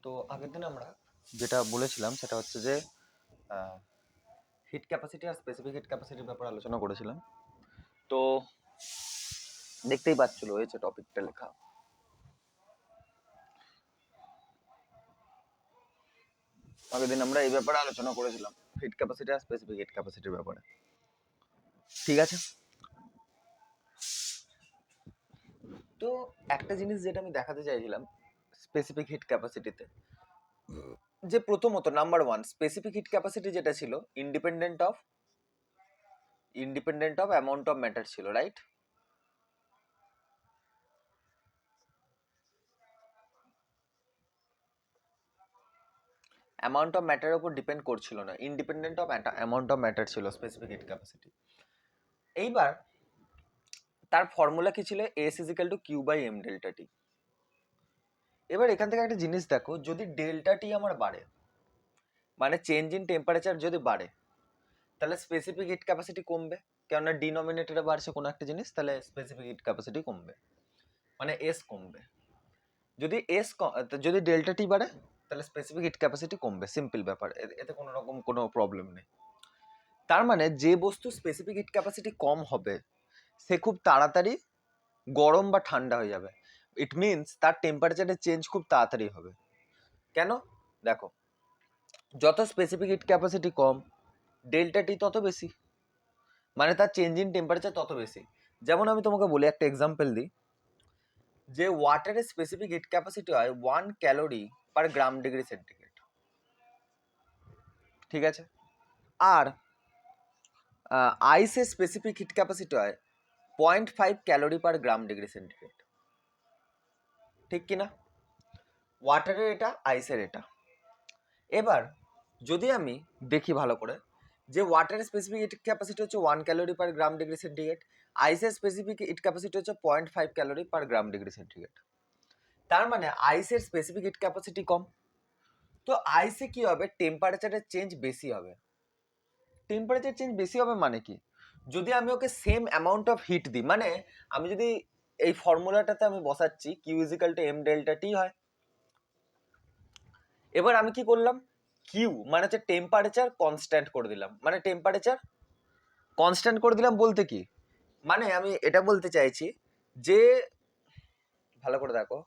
তো আগের দিন আমরা যেটা বলেছিলাম সেটা হচ্ছে যে হিট ক্যাপাসিটি আর স্পেসিফিক হিট ক্যাপাসিটির ব্যাপারে আলোচনা করেছিলাম। তো দেখতেই পাচ্ছিল হয়েছে টপিকটা লেখা। আগের দিন আমরা এই ব্যাপারে আলোচনা করেছিলাম, হিট ক্যাপাসিটি আর স্পেসিফিক হিট ক্যাপাসিটির ব্যাপারে। ঠিক আছে, তো একটা জিনিস যেটা আমি দেখাতে চাইছিলাম স্পেসিফিক হিট ক্যাপাসিটিতে, যে প্রথমত number one specific heat capacity যেটা ছিল independent of amount of matter ছিল, রাইট? অ্যামাউন্ট অফ ম্যাটারের উপর ডিপেন্ড করছিল না, independent of amount of matter ছিল স্পেসিফিক হিট ক্যাপাসিটি। এইবার তার ফর্মুলা কি ছিল? S is equal to Q by M delta T. এবার এখান থেকে একটা জিনিস দেখো, যদি ডেল্টা টি আমার বাড়ে, মানে চেঞ্জ ইন টেম্পারেচার যদি বাড়ে, তাহলে স্পেসিফিক হিট ক্যাপাসিটি কমবে, কেননা ডিনোমিনেটরে বাড়ছে কোনো একটা জিনিস, তাহলে স্পেসিফিক হিট ক্যাপাসিটি কমবে, মানে এস কমবে। যদি ডেল্টা টি বাড়ে তাহলে স্পেসিফিক হিট ক্যাপাসিটি কমবে, সিম্পল ব্যাপার, এতে কোনো রকম কোনো প্রবলেম নেই। তার মানে যে বস্তু স্পেসিফিক হিট ক্যাপাসিটি কম হবে সে খুব তাড়াতাড়ি গরম বা ঠান্ডা হয়ে যাবে। ইট মিনস তার টেম্পারেচারের চেঞ্জ খুব তাড়াতাড়ি হবে। কেন? দেখো, যত স্পেসিফিক হিট ক্যাপাসিটি কম, ডেল্টা টি তত বেশি, মানে তার চেঞ্জ ইন টেম্পারেচার তত বেশি। যেমন আমি তোমাকে বলি, একটা এক্সাম্পল দিই, যে ওয়াটারের স্পেসিফিক হিট ক্যাপাসিটি হয় 1 calorie per gram degree centigrade, ঠিক আছে? আর আইসের স্পেসিফিক হিট ক্যাপাসিটি হয় 0.5 calorie per gram degree centigrade, ঠিক কিনা? ওয়াটারের এটা, আইসের এটা। এবার যদি আমি দেখি ভালো করে, যে ওয়াটারের স্পেসিফিক হিট ক্যাপাসিটি হচ্ছে 1 calorie per gram degree centigrade, আইসের স্পেসিফিক হিট ক্যাপাসিটি হচ্ছে 0.5 calorie per gram degree centigrade. তার মানে আইসের স্পেসিফিক হিট ক্যাপাসিটি কম, তো আইসে কি হবে? টেম্পারেচারের চেঞ্জ বেশি হবে। টেম্পারেচার চেঞ্জ বেশি হবে মানে কি? যদি আমি ওকে সেম অ্যামাউন্ট অফ হিট দিই, মানে আমি যদি এই ফর্মুলাটাতে আমি বসাচ্ছি Q is equal to M delta T হয়। এবার আমি কি করলাম? কিউ মানে হচ্ছে টেম্পারেচার কনস্ট্যান্ট করে দিলাম, মানে টেম্পারেচার কনস্ট্যান্ট করে দিলাম বলতে কি, মানে আমি এটা বলতে চাইছি যে, ভালো করে দেখো,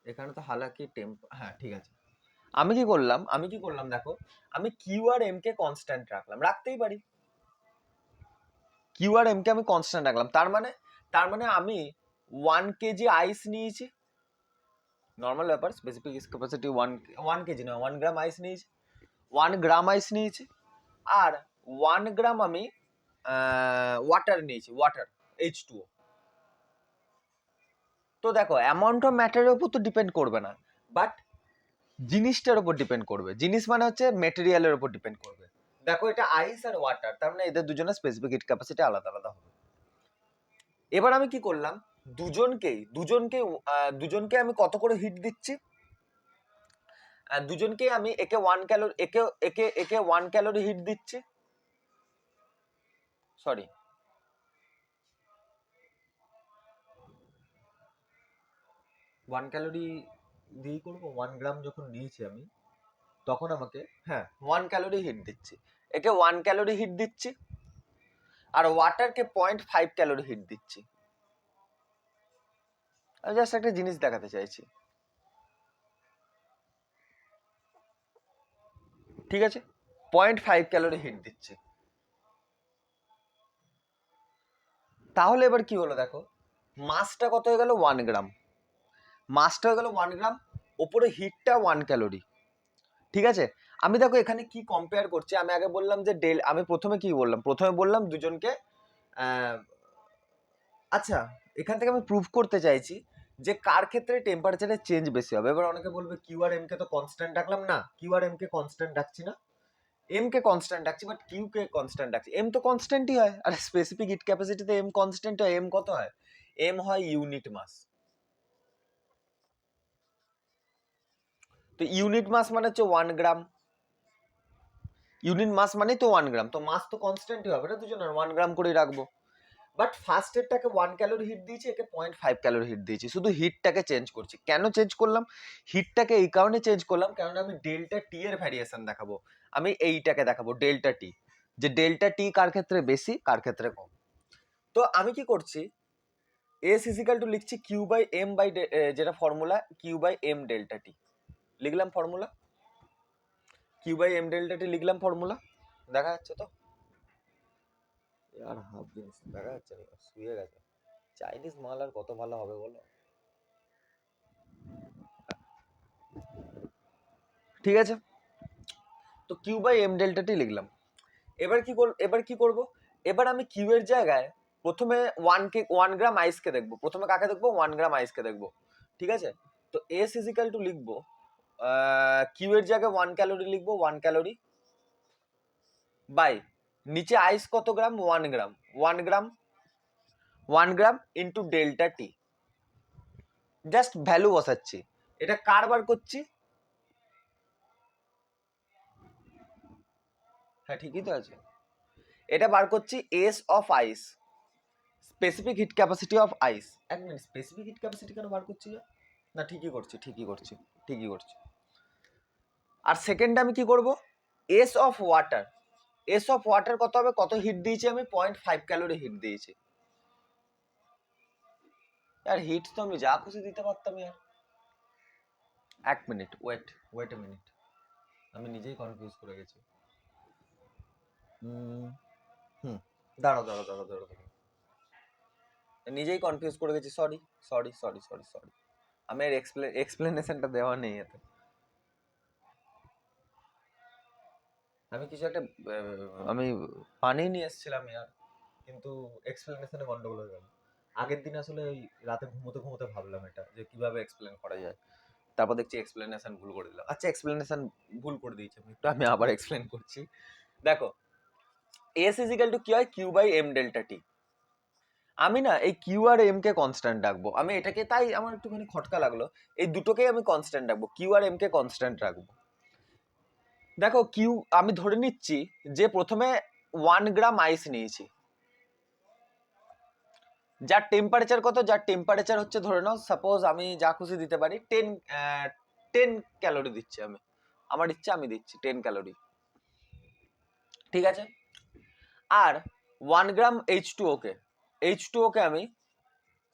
এখানে তো হালাকি হ্যাঁ ঠিক আছে। আমি কি করলাম দেখো, আমি কিউ আর এম কে কনস্ট্যান্ট রাখলাম, রাখতেই পারি, কিউ আর এম কে আমি কনস্ট্যান্ট রাখলাম। তার মানে আমি 1 কেজি আইস নিয়েছি, নর্মাল ব্যাপার, স্পেসিফিক ক্যাপাসিটি 1 কেজি না, 1 গ্রাম আইস নিয়েছি, 1 গ্রাম আইস নিয়েছি, আর 1 গ্রাম আমি ওয়াটার নিয়েছি, ওয়াটার H2O। তো দেখো, অ্যামাউন্ট অফ ম্যাটারের উপর তো ডিপেন্ড করবে না, বাট জিনিসটার উপর ডিপেন্ড করবে। জিনিস মানে হচ্ছে মেটেরিয়ালের উপর ডিপেন্ড করবে। দেখো, এটা আইস আর ওয়াটার, তার মানে এদের দুজনের স্পেসিফিক হিট ক্যাপাসিটি আলাদা আলাদা হবে। এবার আমি কি করলাম, দুজনকে আমি কত করে হিট দিচ্ছি, দুজনকে আমি একে 1 ক্যালোরি, একে 1 ক্যালোরি হিট দিচ্ছি, সরি 1 ক্যালোরি দিয়েই করবো, 1 গ্রাম যখন নিয়েছি আমি তখন আমাকে, হ্যাঁ 1 ক্যালোরি হিট দিচ্ছি, একে 1 ক্যালোরি হিট দিচ্ছি, আর ওয়াটারকে 0.5 ক্যালোরি হিট দিচ্ছি। আমি জাস্ট একটা জিনিস দেখাতে চাইছি, ঠিক আছে? 0.5 ক্যালোরি হিট দিচ্ছে। তাহলে এবার কি হলো দেখো, মাসটা কত হয়ে গেল? 1 গ্রাম। মাসটা হয়ে গেল 1 গ্রাম, ওপরে হিটটা 1 ক্যালোরি, ঠিক আছে? আমি দেখো এখানে কি কম্পেয়ার করছি, আমি আগে বললাম যে আমি প্রথমে কি বললাম? প্রথমে বললাম দুজনকে আচ্ছা, এখান থেকে আমি প্রুভ করতে চাইছি যে কার ক্ষেত্রে টেম্পারেচারের চেঞ্জ বেশি হবে। এবার অনেকে বলবে কিউ আর এম কে তো কনস্ট্যান্ট রাখলাম, না কিউ আর এম কে কনস্ট্যান্ট রাখছি না, এম কে কনস্ট্যান্ট রাখছি, বাট কিউ কে কনস্ট্যান্ট রাখছি। এম তো কনস্ট্যান্টই হয়, আর স্পেসিফিক হিট ক্যাপাসিটিতে এম কনস্ট্যান্ট হয়। এম কত হয়? এম হয় ইউনিট মাস। তো ইউনিট মাস মানে হচ্ছে 1 গ্রাম, ইউনিট মাস মানে তো 1 গ্রাম, তো মাস তো কনস্ট্যান্টই হবে, এটা দুজনের 1 গ্রাম করে রাখবো। বাট ফার্স্টেরটাকে 1 ক্যালোরি হিট দিয়েছি, একে 0.5 ক্যালোরি হিট দিয়েছি, শুধু হিটটাকে চেঞ্জ করছি। কেন চেঞ্জ করলাম? হিটটাকে এই কারণে চেঞ্জ করলাম কারণ আমি ডেল্টা টি এর ভ্যারিয়েশন দেখাবো। আমি এইটাকে দেখাবো ডেল্টা টি, যে ডেল্টা টি কার ক্ষেত্রে বেশি কার ক্ষেত্রে কম। তো আমি কি করছি, এস ইজিক্যাল টু লিখছি কিউ বাই এম বাই, যেটা formula Q by M delta T লিখলাম, formula Q by M delta T লিখলাম ফর্মুলা। দেখা যাচ্ছে তো? আর হাফ জিনিস দেখা যাচ্ছে না, শুয়ে গেছে। চাইনিজ মাল আর কত ভালো হবে বলো? ঠিক আছে, তো Q by M delta T লিখলাম। এবার কি করব? এবার আমি কিউ এর জায়গায় প্রথমে 1 গ্রাম আইসকে দেখবো। প্রথমে কাকে দেখবো? 1 গ্রাম আইসকে দেখবো। ঠিক আছে, তো এস ইজিক্যাল টু লিখবো, কিউ এর জায়গায় 1 ক্যালোরি লিখবো, 1 ক্যালোরি বাই নিচে আইস কত গ্রাম? 1 গ্রাম, 1 গ্রাম ইন্টু ডেল্টা টি। জাস্ট ভ্যালু বসাচ্ছি। এটা কার বার করছি? হ্যাঁ ঠিকই তো আছে, এটা বার করছি S of ice, specific heat capacity of ice. এক মিনিট, স্পেসিফিক হিট ক্যাপাসিটি কেন বার করছি? না ঠিকই করছি। আর সেকেন্ডে আমি কি করব? S of water, S of water কত হবে? কত হিট দিয়েছি আমি? 0.5 ক্যালোরি হিট দিয়েছি। আর হিট তো আমি যা খুশি দিতে পারতাম ইয়ার। এক মিনিট, ওয়েট এ মিনিট, আমি নিজেই কনফিউজ করে গেছি। দাঁড়াও, নিজেই কনফিউজ করে গেছি, সরি। আমি এর এক্সপ্লেনেশনটা দেওয়া নেই এতে। আমি কিছু একটা আমি পানি নিয়ে এসেছিলাম ইয়ার, কিন্তু এক্সপ্লেনেশনে গন্ডগোল হয়ে গেল। আগের দিন আসলে ওই রাতে ঘুমোতে ভাবলাম এটা, যে কিভাবে এক্সপ্লেন করা যায়, তারপর দেখছি এক্সপ্লেনেশন ভুল করে দিলাম। আচ্ছা, এক্সপ্লেনেশন ভুল করে দিয়েছি আমি আবার এক্সপ্লেন করছি। দেখো, এস ইজিক্যাল টু কি হয়? Q by M delta t. আমি না এই কিউ আর এম কে কনস্ট্যান্ট রাখবো, আমি এটাকে, তাই আমার একটুখানি খটকা লাগলো, এই দুটোকেই আমি কনস্ট্যান্ট রাখবো, কিউ আর এম কে কনস্ট্যান্ট রাখবো। দেখো কিউ, আমি ধরে নিচ্ছি যে প্রথমে 1 গ্রাম আইস নিয়েছি, যার টেম্পারেচার কত? যার টেম্পারেচার হচ্ছে, ধরে নাও সাপোজ আমি যা খুশি দিতে পারি, 10 ক্যালোরি দিচ্ছি আমি, আমার ইচ্ছা আমি দিচ্ছি 10 ক্যালোরি। ঠিক আছে, আর 1 গ্রাম H2O কে আমি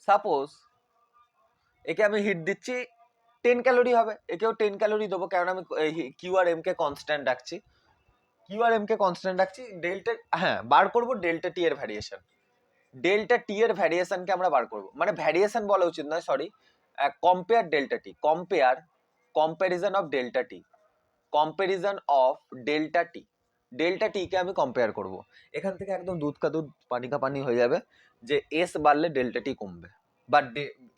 সাপোজ একে আমি হিট দিচ্ছি 10 ক্যালোরি হবে, একেও 10 ক্যালোরি দেবো, কারণ আমি কিউ আর এম কে কনস্ট্যান্ট রাখছি। ডেল্টা, হ্যাঁ বার করবো ডেল্টা টি এর ভ্যারিয়েশন। ডেল্টা টি এর ভ্যারিয়েশনকে আমরা বার করবো, মানে ভ্যারিয়েশন বলা উচিত নয়, sorry, compare delta T, comparison of delta T, delta T কে আমি কম্পেয়ার করব। এখান থেকে একদম দুধ কা দুধ পানি কা পানি হয়ে যাবে, যে এস বাড়লে ডেল্টা টি কমবে, বা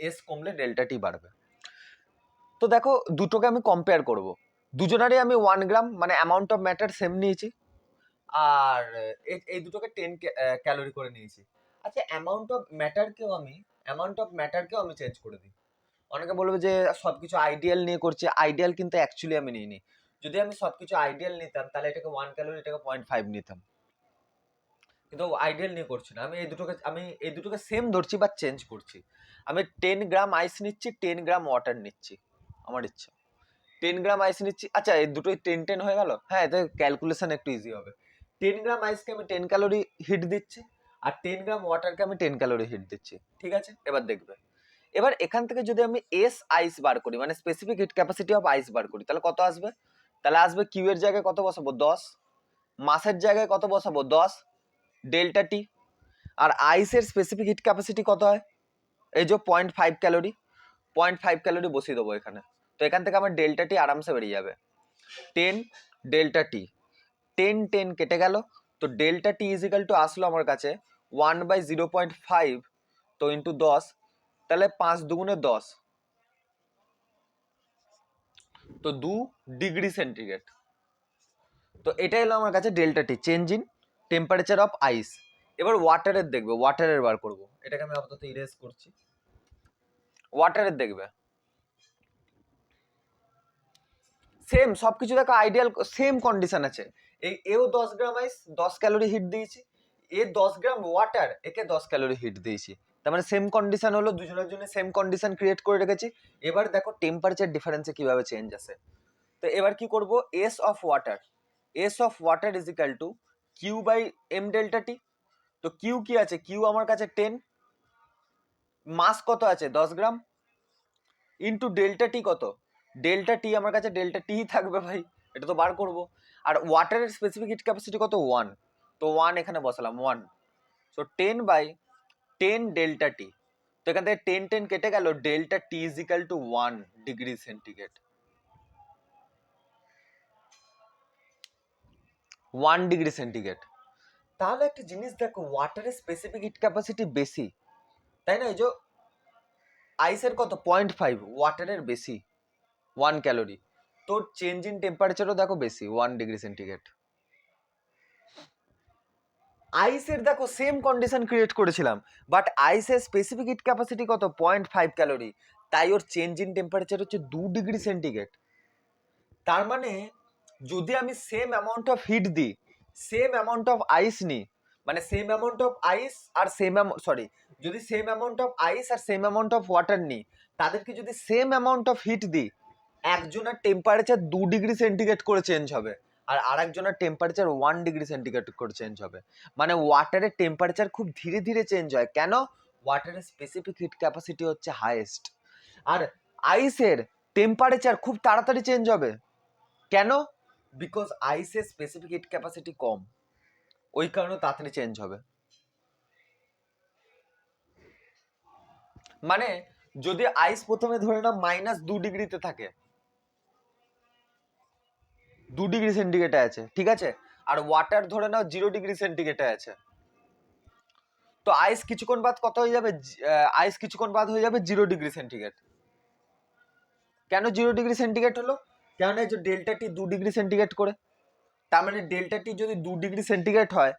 এস কমলে ডেল্টা টি বাড়বে। তো দেখো দুটোকে আমি কম্পেয়ার করব, দুজনারই আমি 1 গ্রাম মানে অ্যামাউন্ট অফ ম্যাটার সেম নিয়েছি, আর এই দুটোকে 10 ক্যালোরি করে নিয়েছি। আচ্ছা, অ্যামাউন্ট অফ ম্যাটারকেও আমি চেঞ্জ করে দিই। অনেকে বলবে যে সবকিছু আইডিয়াল নিয়ে করছে, আইডিয়াল কিন্তু অ্যাকচুয়ালি আমি নিইনি। যদি আমি সবকিছু আইডিয়াল নিতাম তাহলে এটাকে 1 ক্যালোরি, এটাকে 0.5 নিতাম, কিন্তু আইডিয়াল নিয়ে করছি না। আমি এই দুটোকে সেম ধরছি বা চেঞ্জ করছি। আমি 10 গ্রাম আইস নিচ্ছি, 10 গ্রাম ওয়াটার নিচ্ছি, আমার ইচ্ছা 10 গ্রাম আইস নিচ্ছি। আচ্ছা, এই দুটোই 10 হয়ে গেল, হ্যাঁ এতে ক্যালকুলেশন একটু ইজি হবে। 10 গ্রাম আইসকে আমি 10 ক্যালোরি হিট দিচ্ছি, আর 10 গ্রাম ওয়াটারকে আমি 10 ক্যালোরি হিট দিচ্ছি। ঠিক আছে, এবার দেখবে, এবার এখান থেকে যদি আমি এস আইস বার করি, মানে স্পেসিফিক হিট ক্যাপাসিটি অফ আইস বার করি, তাহলে কত আসবে? তাহলে আসবে কিউ এর জায়গায় কত বসাবো? 10, মাসের জায়গায় কত বসাবো? 10 ডেল্টা টি, আর আইসের স্পেসিফিক হিট ক্যাপাসিটি কত হয়? এই যে 0.5 ক্যালোরি, 0.5 ক্যালোরি বসিয়ে দেবো এখানে। তো এখান থেকে আমার ডেল্টা টি আরামসে বেরিয়ে যাবে, 10 ডেল্টা টি, 10 কেটে গেল, তো ডেল্টা টি ইজিক্যাল টু আসলো আমার কাছে 1/0.5, তো ইন্টু 10, তাহলে 5 দুগুণে 10, তো 2 ডিগ্রি সেন্টিগ্রেড। তো এটাই হলো আমার কাছে delta T, change in temperature of ice. এবার ওয়াটারের দেখবে, ওয়াটারের বার করবো, এটাকে আমি আপাতত ইরেজ করছি। ওয়াটারের দেখবে সেম সবকিছু, দেখো আইডিয়াল সেম কন্ডিশন আছে। এও 10 গ্রাম আইস 10 ক্যালোরি হিট দিয়েছি, এ 10 গ্রাম ওয়াটার, একে 10 ক্যালোরি হিট দিয়েছি, তার মানে সেম কন্ডিশন হলো, দুজনের জন্য সেম কন্ডিশন ক্রিয়েট করে রেখেছি। এবার দেখো টেম্পারেচার ডিফারেন্সে কিভাবে চেঞ্জ আসে। তো এবার কি করব, S of water is equal to Q by M delta T. তো কিউ কি আছে, কিউ আমার কাছে 10, মাস কত আছে 10 গ্রাম, ইন্টু ডেল্টা টি কত, ডেল্টা টি আমার কাছে ডেল্টা টি থাকবে ভাই, এটা তো বার করব। আর ওয়াটারের স্পেসিফিক হিট ক্যাপাসিটি কত 1, তো 1 এখানে বসালাম 1, সো 10/10 ডেল্টা টি। তো এখান থেকে 10 কেটে গেল, delta T is equal two 1 degree centigrade, 1 degree centigrade. তাহলে একটা জিনিস দেখো, ওয়াটারের স্পেসিফিক হিট ক্যাপাসিটি বেশি, তাই না? এই যে আইসের কত 0.5, ওয়াটারের বেশি 1 ক্যালোরি, তোর চেঞ্জ ইন টেম্পারেচারও দেখো বেশি 1 ডিগ্রি সেন্টিগ্রেড। আইসের দেখো সেম কন্ডিশন ক্রিয়েট করেছিলাম, বাট আইসের স্পেসিফিক হিট ক্যাপাসিটি কত 0.5 ক্যালোরি, তাই ওর চেঞ্জ ইন টেম্পারেচার হচ্ছে 2 ডিগ্রি সেন্টিগ্রেড। তার মানে যদি আমি সেম অ্যামাউন্ট অফ হিট দিই, সেম অ্যামাউন্ট অফ আইস নিই, মানে সেম অ্যামাউন্ট অফ আইস আর যদি সেম অ্যামাউন্ট অফ আইস আর সেম অ্যামাউন্ট অফ ওয়াটার নিই, তাদেরকে যদি সেম অ্যামাউন্ট অফ হিট দিই, একজনের টেম্পারেচার 2 ডিগ্রি সেন্টিগ্রেড করে চেঞ্জ হবে, আর আরেকজনের টেম্পারেচার 1 ডিগ্রি সেন্টিগ্রেড করে চেঞ্জ হবে। মানে ওয়াটারের টেম্পারেচার খুব ধীরে ধীরে চেঞ্জ হয়, কেন? ওয়াটারের স্পেসিফিক হিট ক্যাপাসিটি হচ্ছে হাইয়েস্ট, আর আইসের টেম্পারেচার খুব তাড়াতাড়ি চেঞ্জ হবে, কেন? বিকজ আইসের স্পেসিফিক হিট ক্যাপাসিটি কম, ওই কারণে তাড়াতাড়ি চেঞ্জ হবে। মানে যদি আইস প্রথমে ধরে নাও -2 ডিগ্রিতে থাকে, 2 ডিগ্রি সেন্টিগ্রেডে আছে, ঠিক আছে, আর ওয়াটার ধরে নাও 0 ডিগ্রি সেন্টিগ্রেডে আছে, তো আইস কিছুক্ষণ বাদ কত হয়ে যাবে, আইস কিছুক্ষণ বাদ হয়ে যাবে 0 ডিগ্রি সেন্টিগ্রেড। কেন 0 ডিগ্রি সেন্টিগ্রেড হলো? কেন এই যে ডেল্টা টি 2 ডিগ্রি সেন্টিগ্রেড করে, তার মানে ডেল্টা টি যদি 2 ডিগ্রি সেন্টিগ্রেড হয়,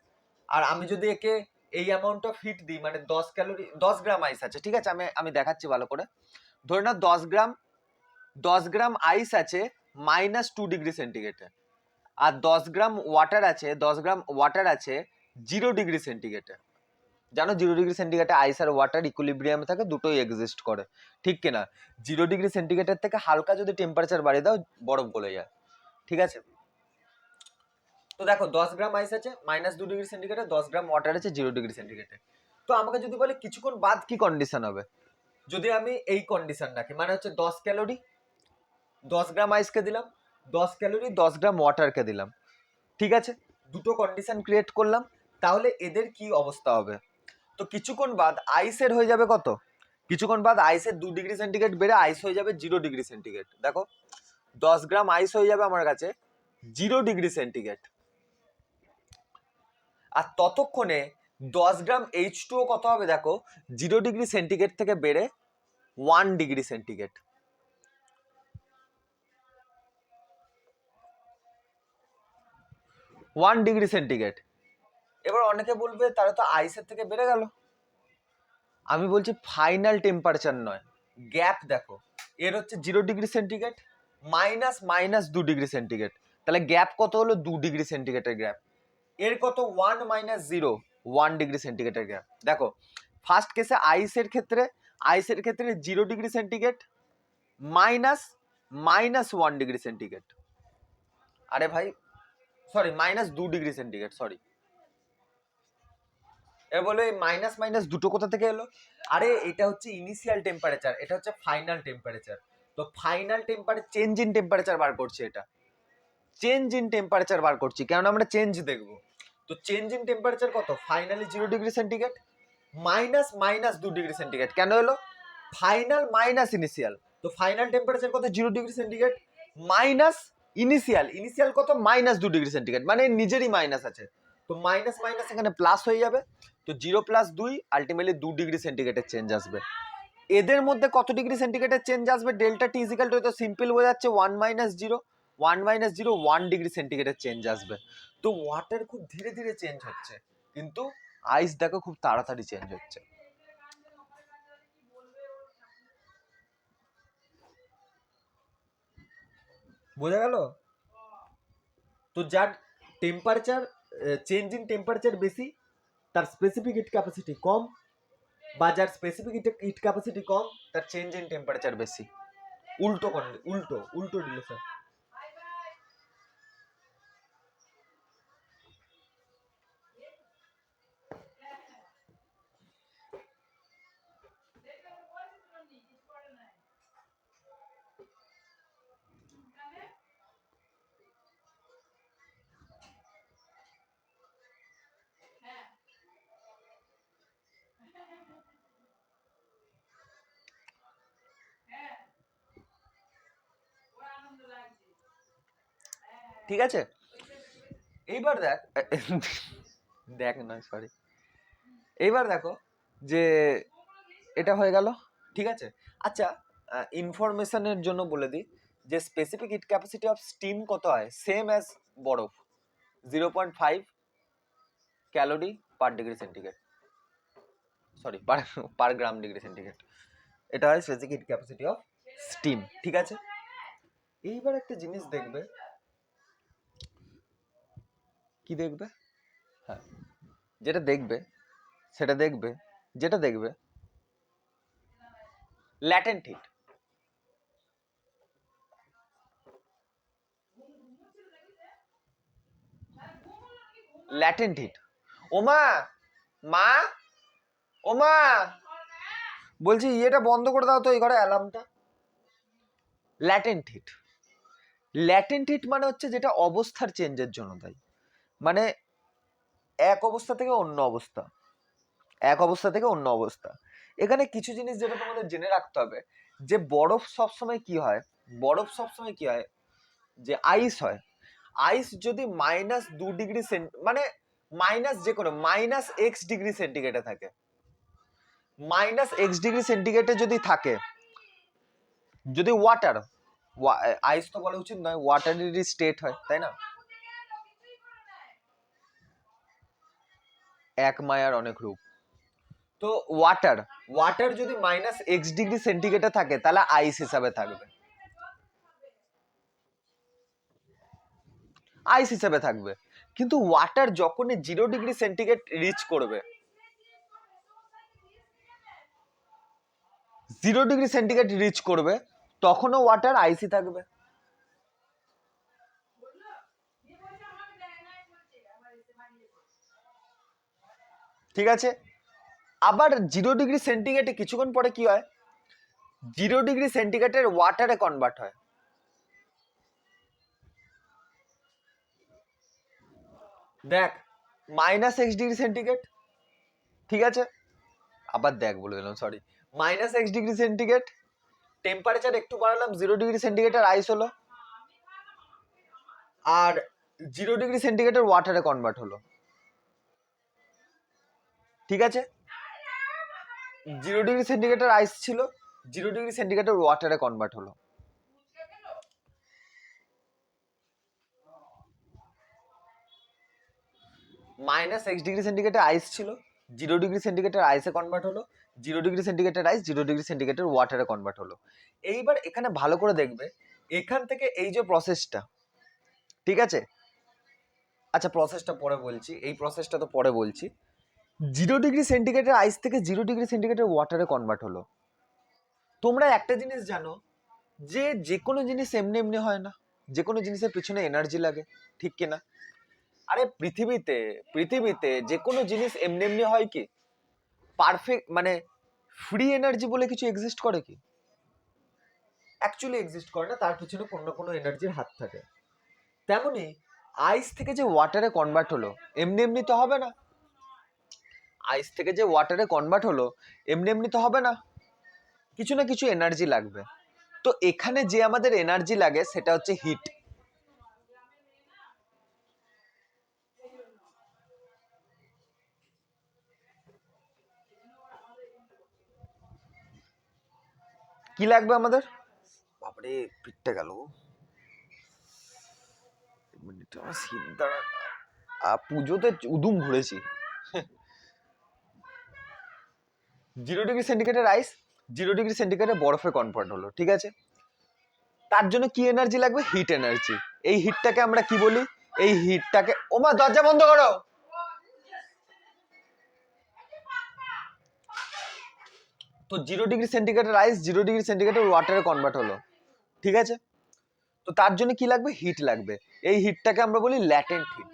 আর আমি যদি একে এই অ্যামাউন্ট অফ হিট দিই, মানে 10 ক্যালোরি, 10 গ্রাম আইস আছে, ঠিক আছে, আমি দেখাচ্ছি ভালো করে। ধরে নাও 10 গ্রাম আইস আছে -2 ডিগ্রি সেন্টিগ্রেডে, আর 10 গ্রাম ওয়াটার আছে 0 ডিগ্রি সেন্টিগ্রেডে। জানো 0 ডিগ্রি সেন্টিগ্রেডে আইস আর ওয়াটার ইকুইলিব্রিয়ামে থাকে, দুটোই এক্সিস্ট করে, ঠিক কিনা? 0 ডিগ্রি সেন্টিগ্রেডের থেকে হালকা যদি টেম্পারেচার বাড়িয়ে দাও, বরফ গলে যায়, ঠিক আছে। তো দেখো 10 গ্রাম আইস আছে -2 ডিগ্রি সেন্টিগ্রেডে, 10 গ্রাম ওয়াটার আছে 0 ডিগ্রি সেন্টিগ্রেডে। তো আমাকে যদি বলে কিছুক্ষণ বাদ কি কন্ডিশন হবে, যদি আমি এই কন্ডিশন রাখি, মানে হচ্ছে 10 ক্যালোরি 10 গ্রাম আইসকে দিলাম, 10 ক্যালোরি 10 গ্রাম ওয়াটারকে দিলাম, ঠিক আছে, দুটো কন্ডিশন ক্রিয়েট করলাম, তাহলে এদের কি অবস্থা হবে? তো কিছুক্ষণ বাদ আইসের হয়ে যাবে কত, কিছুক্ষণ বাদ আইসের 2 ডিগ্রি সেন্টিগ্রেড বেড়ে আইস হয়ে যাবে 0 ডিগ্রি সেন্টিগ্রেড। দেখো 10 গ্রাম আইস হয়ে যাবে আমার কাছে 0 ডিগ্রি সেন্টিগ্রেড, আর ততক্ষণে 10 গ্রাম H2O কত হবে দেখো, 0 ডিগ্রি সেন্টিগ্রেড থেকে বেড়ে 1 ডিগ্রি সেন্টিগ্রেড। এবার অনেকে বলবে তাহলে তো আইসের থেকে বেড়ে গেল, আমি বলছি ফাইনাল টেম্পারেচার নয়, গ্যাপ দেখো, এর হচ্ছে 0 ডিগ্রি সেন্টিগ্রেড -2 ডিগ্রি সেন্টিগ্রেড, তাহলে গ্যাপ কত হলো 2 ডিগ্রি সেন্টিগ্রেডের গ্যাপ। এর কত 1 - 0, 1 ডিগ্রি সেন্টিগ্রেডের গ্যাপ। দেখো ফার্স্ট কেসে আইসের ক্ষেত্রে 0 ডিগ্রি সেন্টিগ্রেড -1 ডিগ্রি সেন্টিগ্রেড, আরে ভাই সরি -2 ডিগ্রি সেন্টিগ্রেড, সরি। এবার বলে মাইনাস মাইনাস দুটো কোথা থেকে এলো? আরে এটা হচ্ছে ইনিশিয়াল টেম্পারেচার, এটা হচ্ছে ফাইনাল টেম্পারেচার। তো final temperature change in temperature বার করছে, এটা চেঞ্জ ইন টেম্পারেচার বার করছি, কারণ আমরা চেঞ্জ দেখবো। তো চেঞ্জ ইন টেম্পারেচার কত, finally 0 degree centigrade -2 degree centigrade, কেন এলো? ফাইনাল মাইনাস ইনিশিয়াল, তো ফাইনাল টেম্পারেচার কত 0 ডিগ্রি সেন্টিগ্রেড মাইনাস ইনিশিয়াল কত -2 ডিগ্রি সেন্টিগ্রেড, মানে নিজেরই মাইনাস আছে, তো মাইনাস মাইনাস এখানে প্লাস হয়ে যাবে, তো 0 + 2 আলটিমেটলি 2 ডিগ্রি সেন্টিগ্রেডের চেঞ্জ আসবে। এদের মধ্যে কত ডিগ্রি সেন্টিগ্রেডের চেঞ্জ আসবে, ডেল্টা টি ইজিক্যাল টু, তো সিম্পল বোঝাচ্ছে 1 - 0, 1 ডিগ্রি সেন্টিগ্রেডের চেঞ্জ আসবে। তো ওয়াটার খুব ধীরে ধীরে চেঞ্জ হচ্ছে, কিন্তু আইস দেখো খুব তাড়াতাড়ি চেঞ্জ হচ্ছে। বোঝা গেল? তো যার টেম্পারেচার চেঞ্জ ইন টেম্পারেচার বেশি, তার স্পেসিফিক হিট ক্যাপাসিটি কম, বা যার স্পেসিফিক হিট ক্যাপাসিটি কম তার চেঞ্জ ইন টেম্পারেচার বেশি। উল্টো উল্টো রিলেশন। ঠিক আছে, এইবার দেখ না সরি, এইবার দেখো যে এটা হয়ে গেল, ঠিক আছে। আচ্ছা, ইনফরমেশনের জন্য বলে দিই যে specific heat capacity of steam কত হয়, সেম অ্যাজ বরফ, 0.5 calorie per degree centigrade, sorry per gram degree centigrade. এটা হয় specific heat capacity of steam, ঠিক আছে। এইবার একটা জিনিস দেখবে, কি দেখবে, হ্যাঁ যেটা দেখবে ল্যাটেন্ট হিট। ল্যাটেন্ট হিট, ওমা মা, ওমা বলছি ইয়েটা বন্ধ করে দাও তো এই ঘরে অ্যালার্মটা। ল্যাটেন্ট হিট, ল্যাটেন্ট হিট মানে হচ্ছে যেটা অবস্থার চেঞ্জের জন্য দায়ী, মানে এক অবস্থা থেকে অন্য অবস্থা, এক অবস্থা থেকে অন্য অবস্থা। এখানে কিছু জিনিস যেটা তোমাদের জেনে রাখতে হবে, যে বরফ সবসময় কি হয়, বরফ সবসময় কি হয়, যে আইস হয়, আইস যদি -2 ডিগ্রি মানে মাইনাস যে কোনো -x ডিগ্রি সেন্টিগ্রেডে থাকে, -x ডিগ্রি সেন্টিগ্রেডে যদি থাকে, যদি ওয়াটার, আইস তো বলা উচিত নয়, ওয়াটারেরই স্টেট হয় তাই না, এক মায়ার অনেক রূপ। তো ওয়াটার যদি -x ডিগ্রি সেন্টিগ্রেডে থাকে তাহলে আইস হিসাবে থাকবে, আইস হিসেবে থাকবে। কিন্তু ওয়াটার যখনই 0 ডিগ্রি সেন্টিগ্রেড রিচ করবে, 0 ডিগ্রি সেন্টিগ্রেড রিচ করবে, তখনও ওয়াটার আইসই থাকবে, ঠিক আছে। আবার 0 ডিগ্রি সেন্টিগ্রেডে কিছুক্ষণ পরে কি হয়, 0 ডিগ্রি সেন্টিগ্রেডের ওয়াটারে কনভার্ট হয়, দেখ -x ডিগ্রি সেন্টিগ্রেড, ঠিক আছে। আবার দেখ বলে দিলাম sorry, -x degree centigrade, temperature একটু বাড়ালাম, 0 ডিগ্রি সেন্টিগ্রেডের আইস হলো, আর 0 ডিগ্রি সেন্টিগ্রেডের ওয়াটারে কনভার্ট হলো, ঠিক আছে। 0 ডিগ্রি সেন্টিগ্রেডের আইস ছিল, 0 ডিগ্রি সেন্টিগ্রেডের ওয়াটারে কনভার্ট হলো, -x ডিগ্রি সেন্টিগ্রেডের আইস ছিল, 0 ডিগ্রি সেন্টিগ্রেডের আইসে কনভার্ট হলো, 0 ডিগ্রি সেন্টিগ্রেডের আইস 0 ডিগ্রি সেন্টিগ্রেডের ওয়াটারে কনভার্ট হলো। এইবার এখানে ভালো করে দেখবে, এখান থেকে এই যে প্রসেসটা, ঠিক আছে। আচ্ছা প্রসেসটা পরে বলছি, এই প্রসেসটা তো পরে বলছি। 0 ডিগ্রি সেন্টিগ্রেডের আইস থেকে 0 ডিগ্রি সেন্টিগ্রেডের ওয়াটারে কনভার্ট হলো। তোমরা একটা জিনিস জানো, যে কোনো জিনিস এমনি এমনি হয় না, যে কোনো জিনিসের পিছনে এনার্জি লাগে, ঠিক কিনা? আরে পৃথিবীতে যে কোনো জিনিস এমনি এমনি হয় কি, পারফেক্ট মানে ফ্রি এনার্জি বলে কিছু এক্সিস্ট করে কি? অ্যাকচুয়ালি এক্সিস্ট করে না, তার পিছনে কোনো এনার্জির হাত থাকে। তেমনি আইস থেকে যে ওয়াটারে কনভার্ট হলো, এমনি এমনি তো হবে না, আইস থেকে যে ওয়াটারে কনভার্ট হলো এমনি এমনি তো হবে না, কিছু না কিছু এনার্জি লাগবে। তো এখানে যে আমাদের এনার্জি লাগে সেটা হচ্ছে হিট। কি লাগবে আমাদের, বাপরে পিঠটা গেল, পুজোতে উদুম ঘুরেছি। 0 ডিগ্রি সেন্টিগ্রেডের আইস 0 ডিগ্রি সেন্টিগ্রেডে বরফে কনভার্ট হলো, ঠিক আছে। তার জন্য কি এনার্জি লাগবে, হিট এনার্জি। এই হিটটাকে আমরা কি বলি, এই হিটটাকে, ওমা দরজা বন্ধ করো, তো 0°C আইস 0°C ওয়াটারে কনভার্ট হলো, ঠিক আছে? তো তার জন্য কি লাগবে? হিট লাগবে। এই হিটটাকে আমরা বলি ল্যাটেন্ট হিট।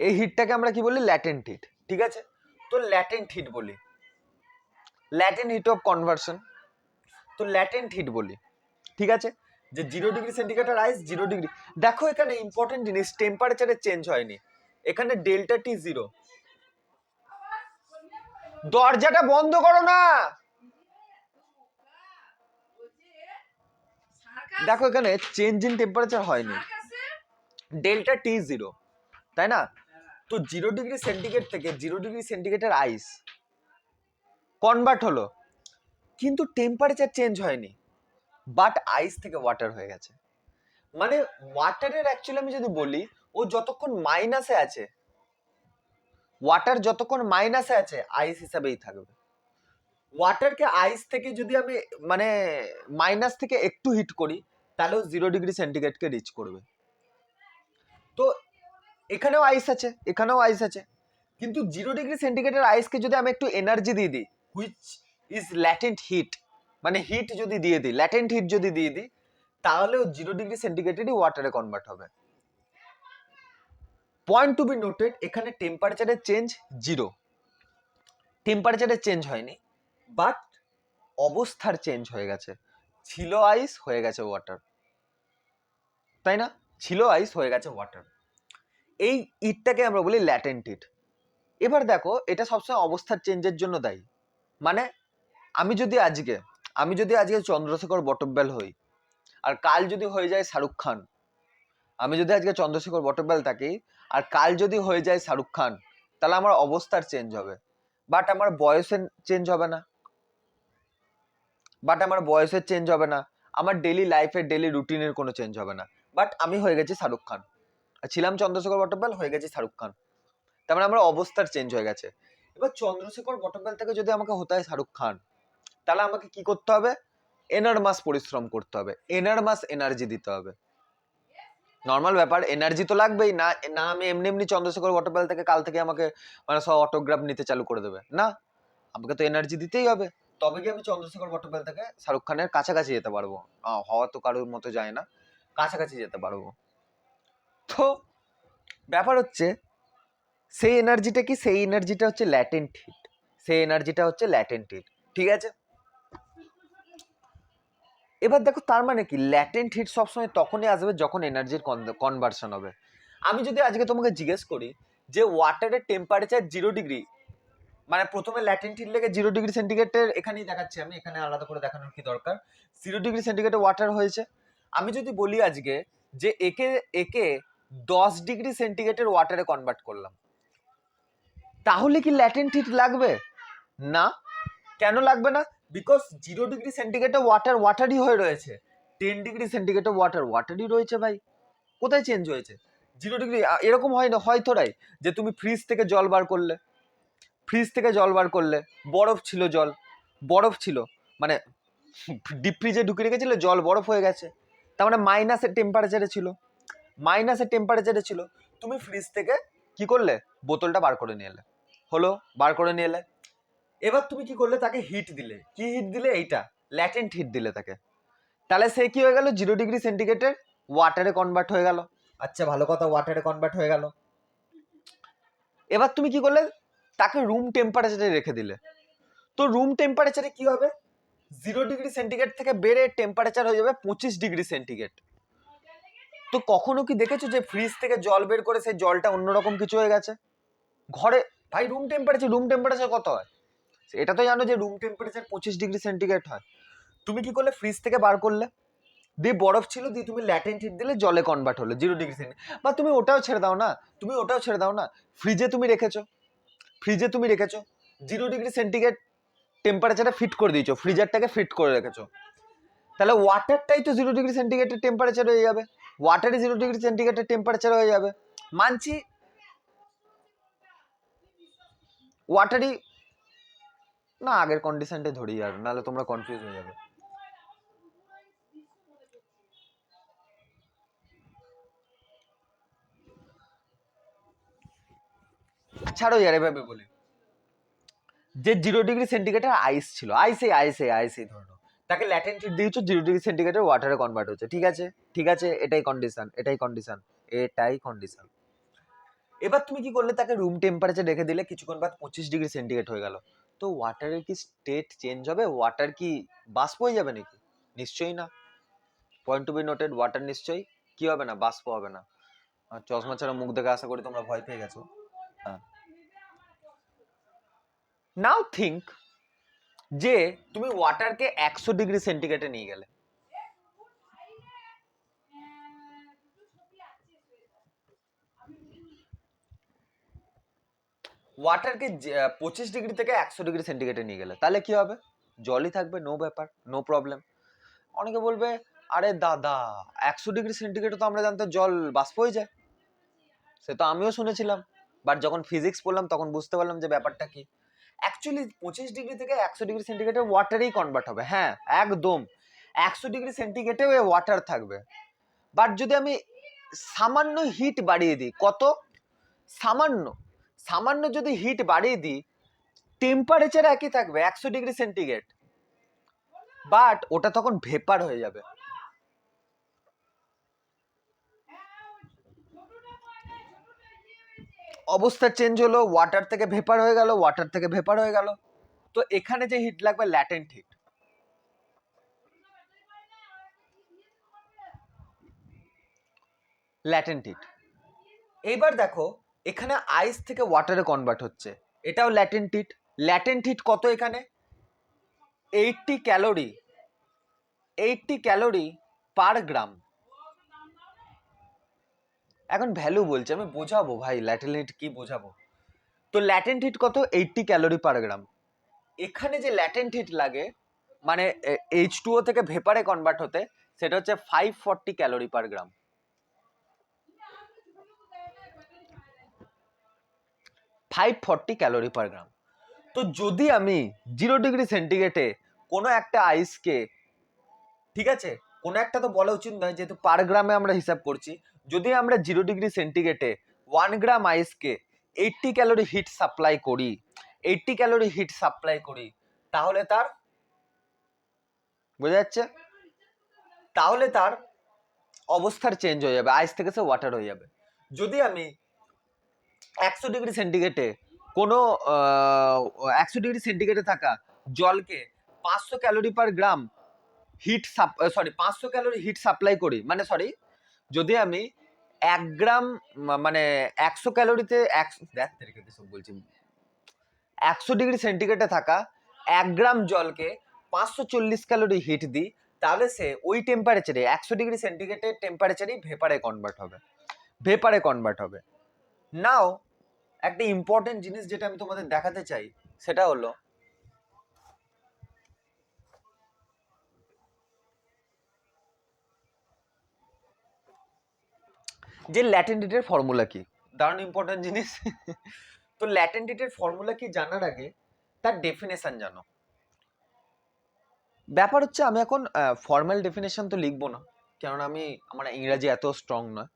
এই হিটটাকে আমরা কি বলি? ল্যাটেন্ট হিট, ঠিক আছে? তো ল্যাটেন্ট হিট বলি, ল্যাটেন্ট হিট অফ কনভার্সন, তো ল্যাটেন্ট হিট বলি, ঠিক আছে? যে 0°C আইস 0°। দেখো এখানে ইম্পর্টেন্ট জিনিস, টেম্পারেচারে চেঞ্জ হয়নি, এখানে ডেল্টা টি 0। দরজাটা বন্ধ করো না। দেখো এখানে চেঞ্জ ইন টেম্পারেচার হয়নি, ডেল্টা টি 0, তাই না? তো 0°C থেকে 0°C আইস কনভার্ট হলো, কিন্তু টেম্পারেচার চেঞ্জ হয়নি, বাট আইস থেকে ওয়াটার হয়ে গেছে। মানে ওয়াটারের অ্যাকচুয়ালি আমি যদি বলি, ও যতক্ষণ মাইনাসে আছে, ওয়াটার যতক্ষণ মাইনাসে আছে আইস হিসাবেই থাকবে। ওয়াটারকে আইস থেকে যদি আমি মানে মাইনাস থেকে একটু হিট করি, তাহলেও 0°C রিচ করবে। তো এখানেও আইস আছে, এখানেও আইস আছে, কিন্তু 0°C আইসকে যদি আমি একটু এনার্জি দিয়ে দিই, হুইচ ইজ ল্যাটেন্ট হিট, মানে হিট যদি দিয়ে দিই, ল্যাটেন্ট হিট যদি দিয়ে দিই, তাহলেও 0°C ওয়াটারে কনভার্ট হবে। পয়েন্ট টু বি নোটেড, এখানে টেম্পারেচারের চেঞ্জ 0, টেম্পারেচারের চেঞ্জ হয়নি, বাট অবস্থার চেঞ্জ হয়ে গেছে। ছিল আইস হয়ে গেছে ওয়াটার, তাই না? ছিল আইস হয়ে গেছে ওয়াটার। এই হিটটাকে আমরা বলি ল্যাটেন্ট হিট। এবার দেখো, এটা সবসময় অবস্থার চেঞ্জের জন্য দায়ী। মানে আমি যদি আজকে চন্দ্রশেখর বটব্যাল হই, আর কাল যদি হয়ে যায় শাহরুখ খান, আমি যদি আজকে চন্দ্রশেখর বটব্যাল থাকি আর কাল যদি হয়ে যায় শাহরুখ খান, তাহলে আমার অবস্থার চেঞ্জ হবে, বাট আমার বয়সের চেঞ্জ হবে না, আমার ডেলি লাইফের ডেলি রুটিনের কোনো চেঞ্জ হবে না, বাট আমি হয়ে গেছি শাহরুখ খান, ছিলাম চন্দ্রশেখর বটব্যাল, হয়ে গেছি শাহরুখ খান, তার মানে আমার অবস্থার চেঞ্জ হয়ে গেছে। এবার চন্দ্রশেখর বটব্যাল থেকে যদি আমাকে হতে হয় শাহরুখ খান, তাহলে আমাকে কি করতে হবে? এনারমাস পরিশ্রম করতে হবে, এনারমাস এনার্জি দিতে হবে। নর্মাল ব্যাপার, এনার্জি তো লাগবেই না, না আমি এমনি এমনি চন্দ্রশেখর বটব্যাল থেকে কাল থেকে আমাকে মানে সব অটোগ্রাফ নিতে চালু করে দেবে না, আমাকে তো এনার্জি দিতেই হবে, তবে কি আমি চন্দ্রশেখর বটব্যাল থেকে শাহরুখ খানের কাছাকাছি যেতে পারবো। হওয়া তো কারোর মতো যায় না, কাছাকাছি যেতে পারবো। তো ব্যাপার হচ্ছে, সেই এনার্জিটা কি? সেই এনার্জিটা হচ্ছে ল্যাটেন্ট হিট, ঠিক আছে? এবার দেখো, তার মানে কি? ল্যাটেন্ট হিট সবসময় তখনই আসবে যখন এনার্জির কনভার্সন হবে। আমি যদি আজকে তোমাকে জিজ্ঞেস করি যে ওয়াটারের টেম্পারেচার 0°, মানে প্রথমে ল্যাটেন্ট হিট লেগে 0°C এখানেই দেখাচ্ছি আমি, এখানে আলাদা করে দেখানোর কি দরকার? 0°C ওয়াটার হয়েছে। আমি যদি বলি আজকে যে একে 10°C ওয়াটারে কনভার্ট করলাম, তাহলে কি ল্যাটেন্ট হিট লাগবে? না। কেন লাগবে না? বিকজ 0°C ওয়াটারই হয়ে রয়েছে, 10°C ওয়াটারই রয়েছে ভাই। কোথায় চেঞ্জ হয়েছে? 0°। এরকম হয় না, হয় তোরাই যে তুমি ফ্রিজ থেকে জল বার করলে, বরফ ছিল, মানে ডিপ ফ্রিজে ঢুকে রেখেছিলে, জল বরফ হয়ে গেছে, তার মানে মাইনাসের টেম্পারেচারে ছিল, তুমি ফ্রিজ থেকে কি করলে? বোতলটা বার করে নিয়ে এলে, এবার তুমি কি করলে? তাকে হিট দিলে। কি হিট দিলে? এইটা ল্যাটেন্ট হিট দিলে তাকে, তাহলে সে কি হয়ে গেল? 0°C ওয়াটারে কনভার্ট হয়ে গেল। আচ্ছা, ভালো কথা, ওয়াটারে কনভার্ট হয়ে গেল। এবার তুমি কি করলে? তাকে রুম টেম্পারেচারে রেখে দিলে। তো রুম টেম্পারেচারে কি হবে? 0°C থেকে বেড়ে টেম্পারেচার হয়ে যাবে 25°C। তো কখনো কি দেখেছো যে ফ্রিজ থেকে জল বের করে সেই জলটা অন্যরকম কিছু হয়ে গেছে? ঘরে ভাই রুম টেম্পারেচার কত হয়? এটা তো জানো যে রুম টেম্পারেচার 25°C হয়। তুমি কি করলে? ফ্রিজ থেকে বার করলে, দিয়ে বরফ ছিল, দিয়ে তুমি ল্যাটেন্ট হিট দিলে, জলে কনভার্ট হলো 0°C। বা তুমি ওটাও ছেড়ে দাও না, ফ্রিজে তুমি রেখেছো 0°C টেম্পারেচারে ফিট করে দিয়েছো, ফ্রিজারটাকে ফিট করে রেখেছো, তাহলে ওয়াটারটাই তো 0°C টেম্পারেচার হয়ে যাবে, ওয়াটারই 0°C টেম্পারেচার হয়ে যাবে। মানছি ওয়াটারই না, আগের কন্ডিশনটাই ধরি, আর নাহলে তোমরা কনফিউজ হয়ে যাবে। ছাড়ো ইয়ার এভাবে বলি, যে 0°C আইস ছিল, আইসে ধরে নাও, তাকে ল্যাটেন্ট হিট দিয়েছো, 0°C ওয়াটারে কনভার্ট হচ্ছে, ঠিক আছে, ঠিক আছে, এটাই কন্ডিশন, এটাই কন্ডিশন, এটাই কন্ডিশন। এবার তুমি কি করলে, তাকে রুম টেম্পারেচার রেখে দিলে, কিছুক্ষণ বাদ 25°C হয়ে গেল, তো ওয়াটারের কি স্টেট চেঞ্জ হবে? ওয়াটার কি বাষ্প হয়ে যাবে নাকি? নিশ্চয়ই না। Point to be noted, water নিশ্চয়ই কি হবে না, বাষ্প হবে না। আর চশমা ছাড়া মুখ দেখে আশা করি তোমরা ভয় পেয়ে গেছো। হ্যাঁ, নাও থিঙ্ক যে তুমি ওয়াটারকে 100°C নিয়ে গেলে, ওয়াটারকে 25° থেকে 100°C নিয়ে গেলে, তাহলে কি হবে? জলই থাকবে, নো ব্যাপার, নো প্রবলেম। অনেকে বলবে, আরে দাদা 100°C তো আমরা জানতাম জল বাষ্প হয়ে যায়, সে তো আমিও শুনেছিলাম, বাট যখন ফিজিক্স পড়লাম তখন বুঝতে পারলাম যে ব্যাপারটা কি। অ্যাকচুয়ালি 25° থেকে 100°C ওয়াটারেই কনভার্ট হবে, হ্যাঁ একদম 100°C ওয়াটার থাকবে। বাট যদি আমি সামান্য হিট বাড়িয়ে দিই, কত সামান্য, সামান্য যদি হিট বাড়িয়ে দিই, টেম্পারেচার একই থাকবে 100°C, বাট ওটা তখন ভেপার হয়ে যাবে। অবস্থা চেঞ্জ হলো, ওয়াটার থেকে ভেপার হয়ে গেল, ওয়াটার থেকে ভেপার হয়ে গেল। তো এখানে যে হিট লাগবে, ল্যাটেন্ট হিট, ল্যাটেন্ট হিট। এইবার দেখো, এখানে আইস থেকে ওয়াটারে কনভার্ট হচ্ছে, এটাও ল্যাটেন্ট হিট। ল্যাটেন্ট হিট কত এখানে? 80 ক্যালোরি, 80 ক্যালোরি পার গ্রাম। এখন ভ্যালু বলছে, আমি বোঝাবো ভাই ল্যাটেন্ট হিট কি বোঝাবো। তো ল্যাটেন্ট হিট কত? 80 ক্যালোরি পার গ্রাম। এখানে যে ল্যাটেন্ট হিট লাগে, মানে H2O থেকে ভেপারে কনভার্ট হতে, সেটা হচ্ছে 540 ক্যালোরি পার গ্রাম। 540 ক্যালোরি পার গ্রাম। তো যদি আমি 0°C কোনো একটা আইসকে, ঠিক আছে, কোনো একটা তো বলা উচিত নয় যেহেতু পার গ্রামে আমরা হিসাব করছি, যদি আমরা 0°C 1 গ্রাম আইসকে 80 ক্যালোরি হিট সাপ্লাই করি, 80 ক্যালোরি হিট সাপ্লাই করি, তাহলে তার, বোঝা যাচ্ছে, তাহলে তার অবস্থার চেঞ্জ হয়ে যাবে, আইস থেকে সে ওয়াটার হয়ে যাবে। যদি আমি 100°C কোনো 100°C থাকা জলকে 500 ক্যালোরি পার গ্রাম হিট, 500 ক্যালোরি হিট সাপ্লাই করি, মানে সরি, যদি আমি 1 গ্রাম মানে 100 ক্যালোরিতে, 100°C থাকা 1 গ্রাম জলকে 540 ক্যালোরি হিট দিই, তাহলে সে ওই টেম্পারেচারে 100°C টেম্পারেচারেই ভেপারে কনভার্ট হবে, ভেপারে কনভার্ট হবে। নাও একটা ইম্পর্টেন্ট জিনিস যেটা আমি তোমাদের দেখাতে চাই, সেটা হলো যে ল্যাটেন্ট হিটের ফর্মুলা কি। দারুণ ইম্পর্টেন্ট জিনিস। তো ল্যাটেন্ট হিটের ফর্মুলা কি জানার আগে তার ডেফিনেশন জানো। ব্যাপার হচ্ছে, আমি এখন ফর্মাল ডেফিনেশন তো লিখবো না, কেননা আমার ইংরাজি এত স্ট্রং নয়।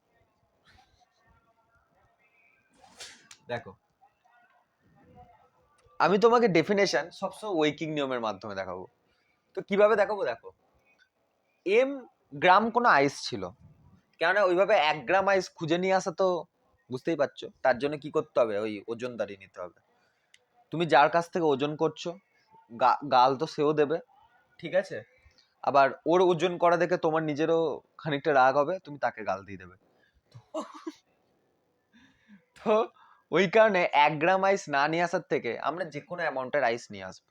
দেখো, আমি তোমাকে ডেফিনেশন সবসময় ওয়েকিং নিয়মের মাধ্যমে দেখাবো। তো কিভাবে দেখাবো? দেখো, এম গ্রাম কোনো আইস ছিল, কেননা ওইভাবে 1 গ্রাম আইস খুঁজে নিয়ে আসা তো বুঝতেই পারছো, তার জন্য কি করতে হবে, ওই ওজন দাঁড়িয়ে নিতে হবে। তুমি যার কাছ থেকে ওজন করছো, গাল তো সেও দেবে, ঠিক আছে, আবার ওর ওজন করা দেখে তোমার নিজেরও খানিকটা রাগ হবে, তুমি তাকে গাল দিয়ে দেবে। তো ওই কারণে 1 গ্রাম আইস না নিয়ে আসার থেকে আমরা যে কোনো অ্যামাউন্টের আইস নিয়ে আসবো,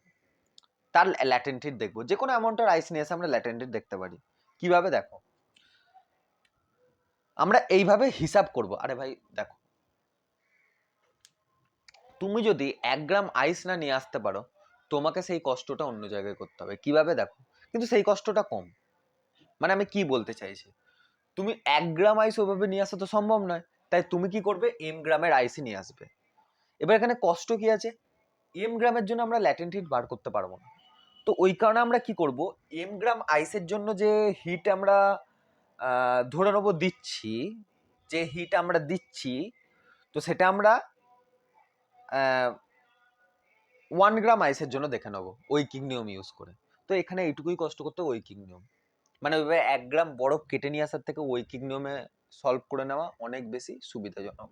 তার ল্যাটেন্ট হিট দেখবো। যে কোনো অ্যামাউন্টের আইস নিয়ে এসে আমরা ল্যাটেন্ট হিট দেখতে পারি। কিভাবে? দেখো, আমরা এইভাবে হিসাব করব। আরে ভাই দেখো, তুমি যদি 1 গ্রাম আইস না নিয়ে আসতে পারো, তোমাকে সেই কষ্টটা অন্য জায়গায় করতে হবে। কিভাবে? দেখো, কিন্তু সেই কষ্টটা কম। মানে আমি কি বলতে চাইছি, তুমি 1 গ্রাম আইস ওভাবে নিয়ে আসা তো সম্ভব নয়, তাই তুমি কি করবে, এম গ্রামের আইসই নিয়ে আসবে। এবার এখানে কষ্ট কি আছে, এম গ্রামের জন্য আমরা ল্যাটেন্ট হিট বার করতে পারবো না, তো ওই কারণে আমরা কি করব, এম গ্রাম আইসের জন্য যে হিট আমরা ধরে নেবো দিচ্ছি, যে হিট আমরা দিচ্ছি, তো সেটা আমরা 1 গ্রাম আইসের জন্য দেখে নেবো ঐকিক নিয়ম ইউজ করে। তো এখানে এইটুকুই কষ্ট করতে ঐকিক নিয়ম, মানে ওইভাবে 1 গ্রাম বরফ কেটে নিয়ে আসার থেকে ঐকিক নিয়মে সলভ করে নেওয়া অনেক বেশি সুবিধাজনক।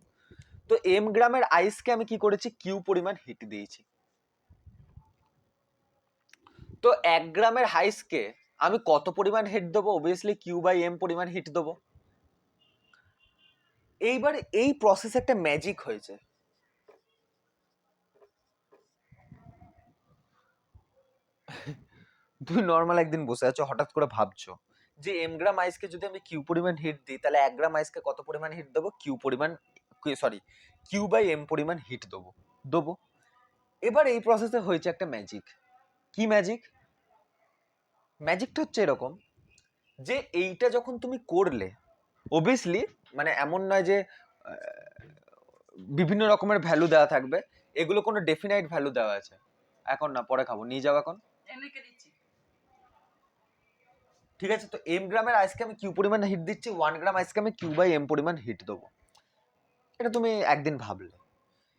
তো m গ্রামের আইসকে আমি কি করেছি, কিউ পরিমাণ হিট দিয়েছি। তো 1 গ্রামের আইসকে আমি কত পরিমাণ হিট দেবো, অবভিয়াসলি কিউ বাই এম পরিমাণ হিট দেবো। এইবার এই প্রসেসে একটা ম্যাজিক হয়েছে। তুমি নর্মাল একদিন বসে আছো, হঠাৎ করে ভাবছো যে এম গ্রাম আইসকে যদি আমি কিউ পরিমাণ হিট দিই, তাহলে 1 গ্রাম আইসকে কত পরিমাণ হিট দেবো, কিউ পরিমাণ, সরি কিউ বাই এম পরিমাণ হিট দেবো। এবার এই প্রসেসে হয়েছে একটা ম্যাজিক। কি ম্যাজিক? ম্যাজিকটা হচ্ছে এরকম যে এইটা যখন তুমি করলে, অবভিয়াসলি মানে এমন নয় যে বিভিন্ন রকমের ভ্যালু দেওয়া থাকবে, এগুলো কোনো ডেফিনাইট ভ্যালু দেওয়া আছে। এখন না, পরে খাবো, নিয়ে যাও এখন। ঠিক আছে, তো এম গ্রামের আইসকে আমি কিউ পরিমাণ হিট দিচ্ছি, 1 গ্রাম আইসকে আমি কিউ বাই এম পরিমাণ হিট দেবো। এটা তুমি একদিন ভাবলে।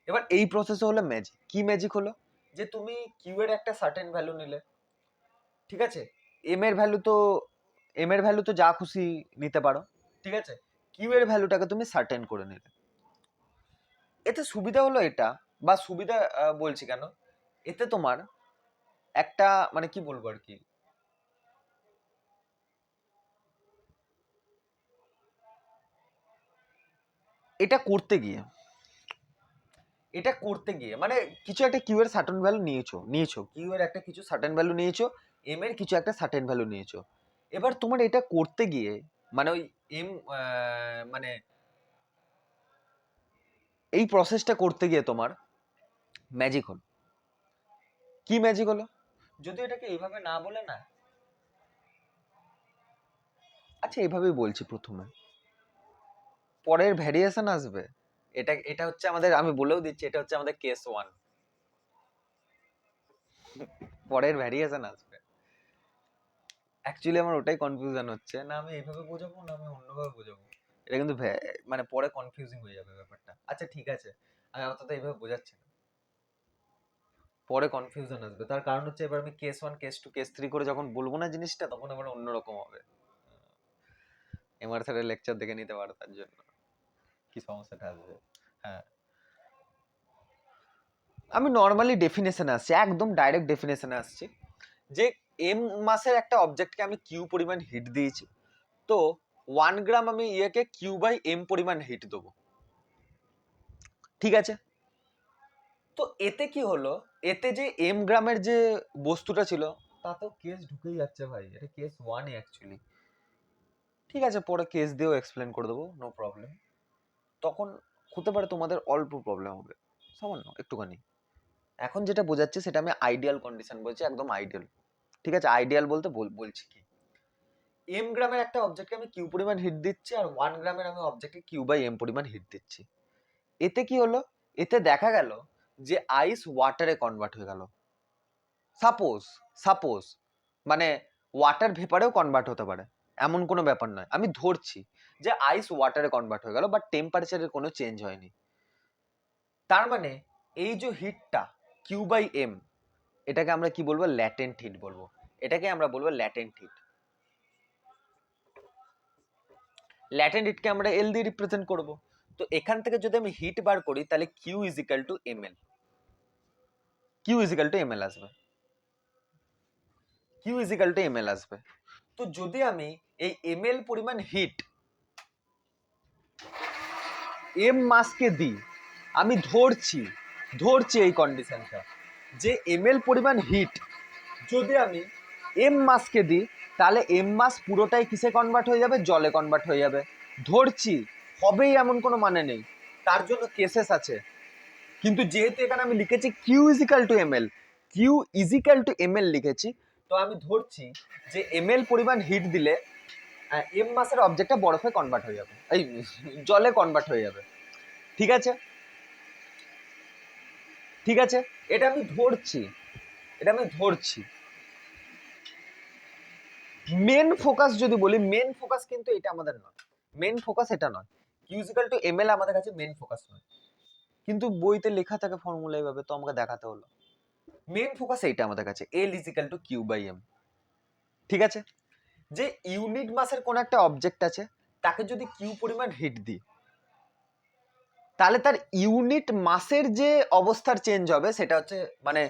এবার এই প্রসেসে হলো ম্যাজিক। কি ম্যাজিক হলো, যে তুমি কিউ এর একটা সার্টেন ভ্যালু নিলে, ঠিক আছে, এম এর ভ্যালু তো যা খুশি নিতে পারো, ঠিক আছে, কিউ এর ভ্যালুটাকে তুমি সার্টেন করে নিলে। এতে সুবিধা হলো এটা, বা সুবিধা বলছি কেন, এতে তোমার একটা মানে কি বলবো আর কি, এটা করতে গিয়ে মানে কিছু একটা কিউ এর সার্টেন ভ্যালু নিয়েছো কিউ এর একটা কিছু সার্টেন ভ্যালু নিয়েছো, এম এর কিছু একটা সার্টেন ভ্যালু নিয়েছো। এবার তোমার এটা করতে গিয়ে মানে ওই এম মানে এই প্রসেসটা করতে গিয়ে তোমার ম্যাজিক হলো। কি ম্যাজিক হলো? যদি এটাকে এইভাবে না বলে না, আচ্ছা এইভাবেই বলছি, প্রথমে পরের ভ্যারিয়েশন আসবে। এটা হচ্ছে আমাদের, আমি বলেও দিচ্ছি, এটা হচ্ছে আমাদের কেস 1। পরের ভ্যারিয়েশন আসবে। অ্যাকচুয়ালি আমার ওটাই কনফিউশন হচ্ছে, না আমি এইভাবে বোঝাবো না আমি অন্যভাবে বোঝাবো। এটা কিন্তু মানে পরে কনফিউজিং হয়ে যাবে ব্যাপারটা। আচ্ছা ঠিক আছে, আমি অন্তত এইভাবে বোঝাচ্ছি না, পরে কনফিউশন আসবে। তার কারণ হচ্ছে এবার আমি কেস 1 কেস 2 কেস 3 করে যখন বলবো না জিনিসটা, তখন আবার অন্যরকম হবে। এমআর স্যারের লেকচার দেখে নিতে পারো, তার জন্য কি সমস্যাটা আসবে। হ্যাঁ, আমি নর্মালি ডেফিনেশনে আসছি, একদম ডাইরেক্ট ডেফিনেশনে আসছি, যে এম মাসের একটা অবজেক্টকে আমি কিউ পরিমাণ হিট দিয়েছি, তো 1 গ্রাম আমি ইয়েকে কিউ বাই এম পরিমাণ হিট দেবো। ঠিক আছে, তো এতে কি হলো, এতে যে এম গ্রামের যে বস্তুটা ছিল, তাতেও কেস ঢুকেই যাচ্ছে ভাই, এটা কেস 1 অ্যাকচুয়ালি। ঠিক আছে, পরে কেস দিয়েও এক্সপ্লেন করে দেবো, নো প্রবলেম। তখন হতে পারে তোমাদের অল্প প্রবলেম হবে, সামান্য একটুখানি। এখন যেটা বোঝাচ্ছে সেটা আমি আইডিয়াল কন্ডিশন বলছি, একদম আইডিয়াল। ঠিক আছে, আইডিয়াল বলতে বলছি কি, এম গ্রামের একটা অবজেক্টকে আমি কিউ পরিমাণ হিট দিচ্ছি, আর 1 গ্রামের আমি অবজেক্টকে কিউ বাই এম পরিমাণ হিট দিচ্ছি। এতে কি হলো, এতে দেখা গেল যে আইস ওয়াটারে কনভার্ট হয়ে গেল। সাপোজ মানে ওয়াটার ভেপারেও কনভার্ট হতে পারে, এমন কোনো ব্যাপার নয়। আমি ধরছি যে আইস ওয়াটারে কনভার্ট হয়ে গেল, বাট টেম্পারেচারের কোনো চেঞ্জ হয়নি। তার মানে এই যে হিটটা কিউ বাই এম, এটাকে আমরা কি বলবো, ল্যাটেন্ট হিট বলবো। এটাকে আমরা বলবো ল্যাটেন্ট হিট। ল্যাটেন্ট হিটকে আমরা এল দিয়ে রিপ্রেজেন্ট করব। তো এখান থেকে যদি আমি হিট বার করি, তাহলে Q is equal to M L. Q is equal to M L আসবে। Q is equal to M L আসবে। তো যদি আমি এই এম এল পরিমাণ হিট এম মাসকে দিই, আমি ধরছি এই কন্ডিশনটা, যে এম এল পরিমাণ হিট যদি আমি এম মাসকে দিই, তাহলে এম মাস পুরোটাই কিসে কনভার্ট হয়ে যাবে, জলে কনভার্ট হয়ে যাবে। ধরছি, হবেই এমন কোনো মানে নেই, তার জন্য কেসেস আছে। কিন্তু যেহেতু এখানে আমি লিখেছি q equal to M L, q equal to M l লিখেছি, তো আমি ধরছি যে এম এল পরিমাণ হিট দিলে এম মাসের অবজেক্টটা বরফে কনভার্ট হয়ে যাবে, এই জলে কনভার্ট হয়ে যাবে। ঠিক আছে, ঠিক আছে, এটা আমি ধরছি। মেন ফোকাস যদি বলি, মেন ফোকাস কিন্তু এটা আমাদের নয়, মেন ফোকাস এটা নয়। Q equal to M l আমাদের কাছে মেন ফোকাস নয়। কিন্তু বইতে লেখা থাকে ফর্মুলা এইভাবে, তো আমাকে দেখাতে হলো। মেন ফোকাস এইটা আমাদের কাছে, l is equal to Q by m. ঠিক আছে, যে ইউনিট মাসের কোন একটা অবজেক্ট আছে, তাকে যদি কিউ পরিমাণ হিট দিই, তাহলে তার ইউনিট মাসের যে অবস্থার চেঞ্জ হবে সেটা হচ্ছে, মানে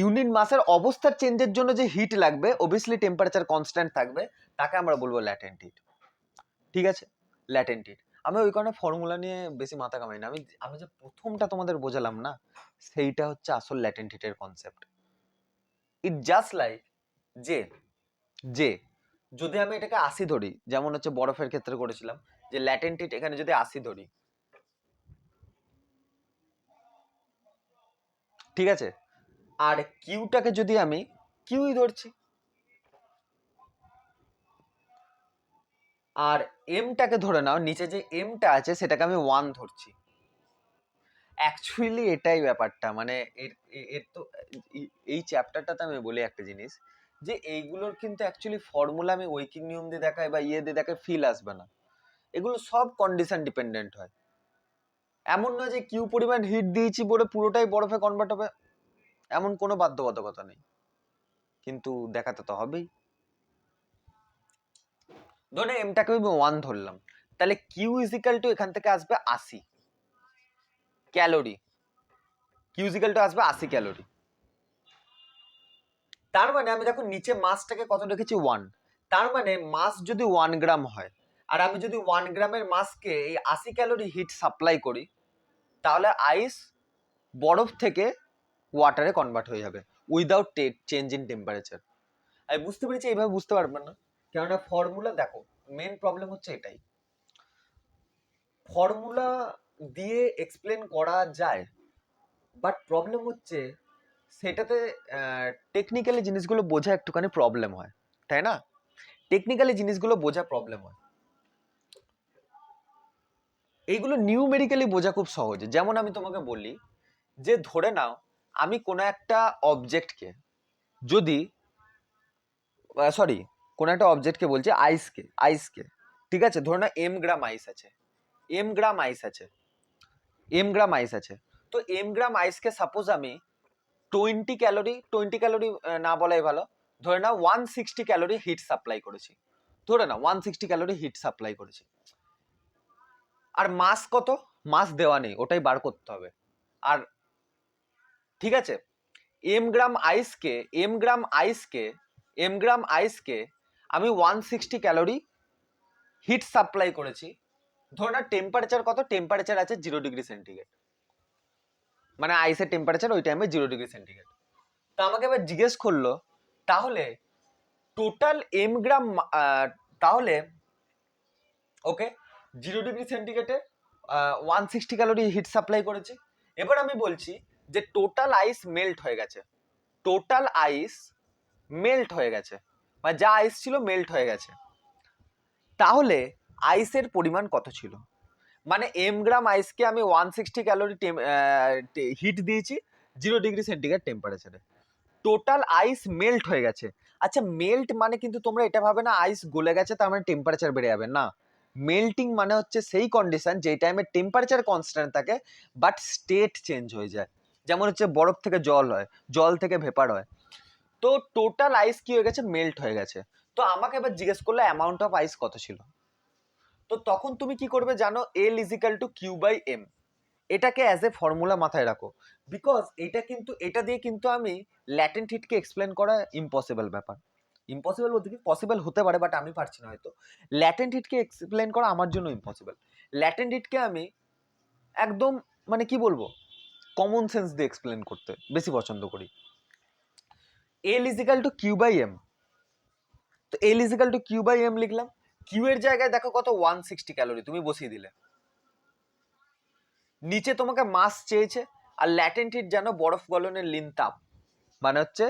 ইউনিট মাসের অবস্থার চেঞ্জের জন্য যে হিট লাগবে, অবভিয়াসলি টেম্পারেচার কনস্ট্যান্ট থাকবে, তাকে আমরা বলবো ল্যাটেন্ট হিট। ঠিক আছে, ল্যাটেন্ট হিট। আমি ওই কারণে ফর্মুলা নিয়ে বেশি মাথা কামাই না। আমি যে প্রথমটা তোমাদের বোঝালাম না, সেইটা হচ্ছে আসল ল্যাটেন্ট হিটের কনসেপ্ট। ইট জাস্ট লাইক যে যে যদি আমি এটাকে 80 ধরি, যেমন হচ্ছে বরফের ক্ষেত্রে করেছিলাম, যে ল্যাটেন্ট হিট এখানে যদি 80 ধরি, ঠিক আছে, আর কিউটাকে যদি আমি কিউই ধরছি, আর এমটাকে ধরে নাও, নিচে যে এমটা আছে সেটাকে আমি 1 ধরছি। অ্যাকচুয়ালি এটাই ব্যাপারটা, মানে এর তো এই চ্যাপ্টারটাতে আমি বলি একটা জিনিস, যে এইগুলোর কিন্তু অ্যাকচুয়ালি ফর্মুলা আমি ঐকিক নিয়ম দিয়ে দেখাই বা ইয়ে দিয়ে দেখাই, ফিল আসবে না। এগুলো সব কন্ডিশন ডিপেন্ডেন্ট হয়। এমন নয় যে কিউ পরিমাণ হিট দিয়েছি বলে পুরোটাই বরফে কনভার্ট হবে, এমন কোনো বাধ্যবাধকতা নেই, কিন্তু দেখাতে তো হবেই। ধরে এমটাকে আমি 1 ধরলাম, তাহলে কিউ ইজিক্যাল টু এখান থেকে আসবে 80 ক্যালোরি। কিউ ইজিক্যাল টু আসবে 80 ক্যালোরি। তার মানে আমি দেখো নিচে মাসটাকে কত রেখেছি 1, তার মানে মাস যদি 1 গ্রাম হয়, আর আমি যদি 1 গ্রামের মাসকে এই 80 ক্যালোরি হিট সাপ্লাই করি, তাহলে আইস বরফ থেকে ওয়াটারে কনভার্ট হয়ে যাবে উইদাউট চেঞ্জ ইন টেম্পারেচার। আমি বুঝতে পেরেছি, এইভাবে বুঝতে পারবেন না, কেননা ফর্মুলা দেখো, মেন প্রবলেম হচ্ছে এটাই, ফর্মুলা দিয়ে এক্সপ্লেন করা যায়, বাট প্রবলেম হচ্ছে সেটাতে টেকনিক্যালি জিনিসগুলো বোঝা একটুখানি প্রবলেম হয়, তাই না? টেকনিক্যালি জিনিসগুলো বোঝা প্রবলেম হয়। এইগুলো নিউমেরিক্যালি বোঝা খুব সহজ। যেমন আমি তোমাকে বলি যে ধরে নাও আমি কোনো একটা অবজেক্টকে যদি, সরি, কোনো একটা অবজেক্টকে বলছি, আইসকে, ঠিক আছে, ধরে নাও এম গ্রাম আইস আছে, এম গ্রাম আইস আছে, এম গ্রাম আইস আছে। তো এম গ্রাম আইসকে সাপোজ আমি 20 ক্যালোরি না বলাই ভালো, ধরে নাও 160 ক্যালোরি হিট সাপ্লাই করেছি, ধরে নাও 160 ক্যালোরি হিট সাপ্লাই করেছি। আর মাস কত? মাস দেওয়া নেই, ওটাই বার করতে হবে। আর ঠিক আছে, এম গ্রাম আইসকে আমি 160 ক্যালোরি হিট সাপ্লাই করেছি। ধরে না টেম্পারেচার কত? টেম্পারেচার আছে 0°C, মানে আইসের টেম্পারেচার ওই টাইমে 0°C। তো আমাকে এবার জিজ্ঞেস করলো, তাহলে টোটাল এম গ্রাম, তাহলে ওকে 0°C 160 ক্যালোরি হিট সাপ্লাই করেছি। এবার আমি বলছি যে টোটাল আইস মেল্ট হয়ে গেছে, টোটাল আইস মেল্ট হয়ে গেছে, মানে যা আইস ছিল মেল্ট হয়ে গেছে। তাহলে আইসের পরিমাণ কত ছিল? মানে এম গ্রাম আইসকে আমি 160 ক্যালোরি হিট দিয়েছি 0°C টেম্পারেচারে, টোটাল আইস মেল্ট হয়ে গেছে। আচ্ছা, মেল্ট মানে কিন্তু তোমরা এটা ভাবে না আইস গলে গেছে তার মানে টেম্পারেচার বেড়ে যাবে, না। মেল্টিং মানে হচ্ছে সেই কন্ডিশন যেই টাইমে টেম্পারেচার কনস্ট্যান্ট থাকে বাট স্টেট চেঞ্জ হয়ে যায়। যেমন হচ্ছে বরফ থেকে জল হয়, জল থেকে ভেপার হয়। তো টোটাল আইস কি হয়ে গেছে? মেল্ট হয়ে গেছে। তো আমাকে এবার জিজ্ঞেস করলে অ্যামাউন্ট অফ আইস কত ছিল, তো তখন তুমি কি করবে জানো? L equal to Q by M. এটাকে অ্যাজ এ ফর্মুলা মাথায় রাখো, বিকজ এটা দিয়ে কিন্তু আমি ল্যাটেন্ট হিটকে এক্সপ্লেন করা ইম্পসিবল ব্যাপার। ইম্পসিবল বলতে কি, পসিবল হতে পারে বাট আমি পারছি না হয়তো। ল্যাটেন্ট হিটকে এক্সপ্লেন করা আমার জন্য ইম্পসিবল। ল্যাটেন্ট হিটকে আমি একদম, মানে কি বলবো, কমন সেন্স দিয়ে এক্সপ্লেন করতে বেশি পছন্দ করি। L equal to Q by M, তো L equal to Q by M লিখলাম। কিউ এর জায়গায় দেখো কত, 160 ক্যালোরি, তুমি বসিয়ে দিলে। নিচে তোমাকে মাস চেয়েছে, আর ল্যাটেন্ট হিট জানো বরফ গলনের লিন তাপ, মানে হচ্ছে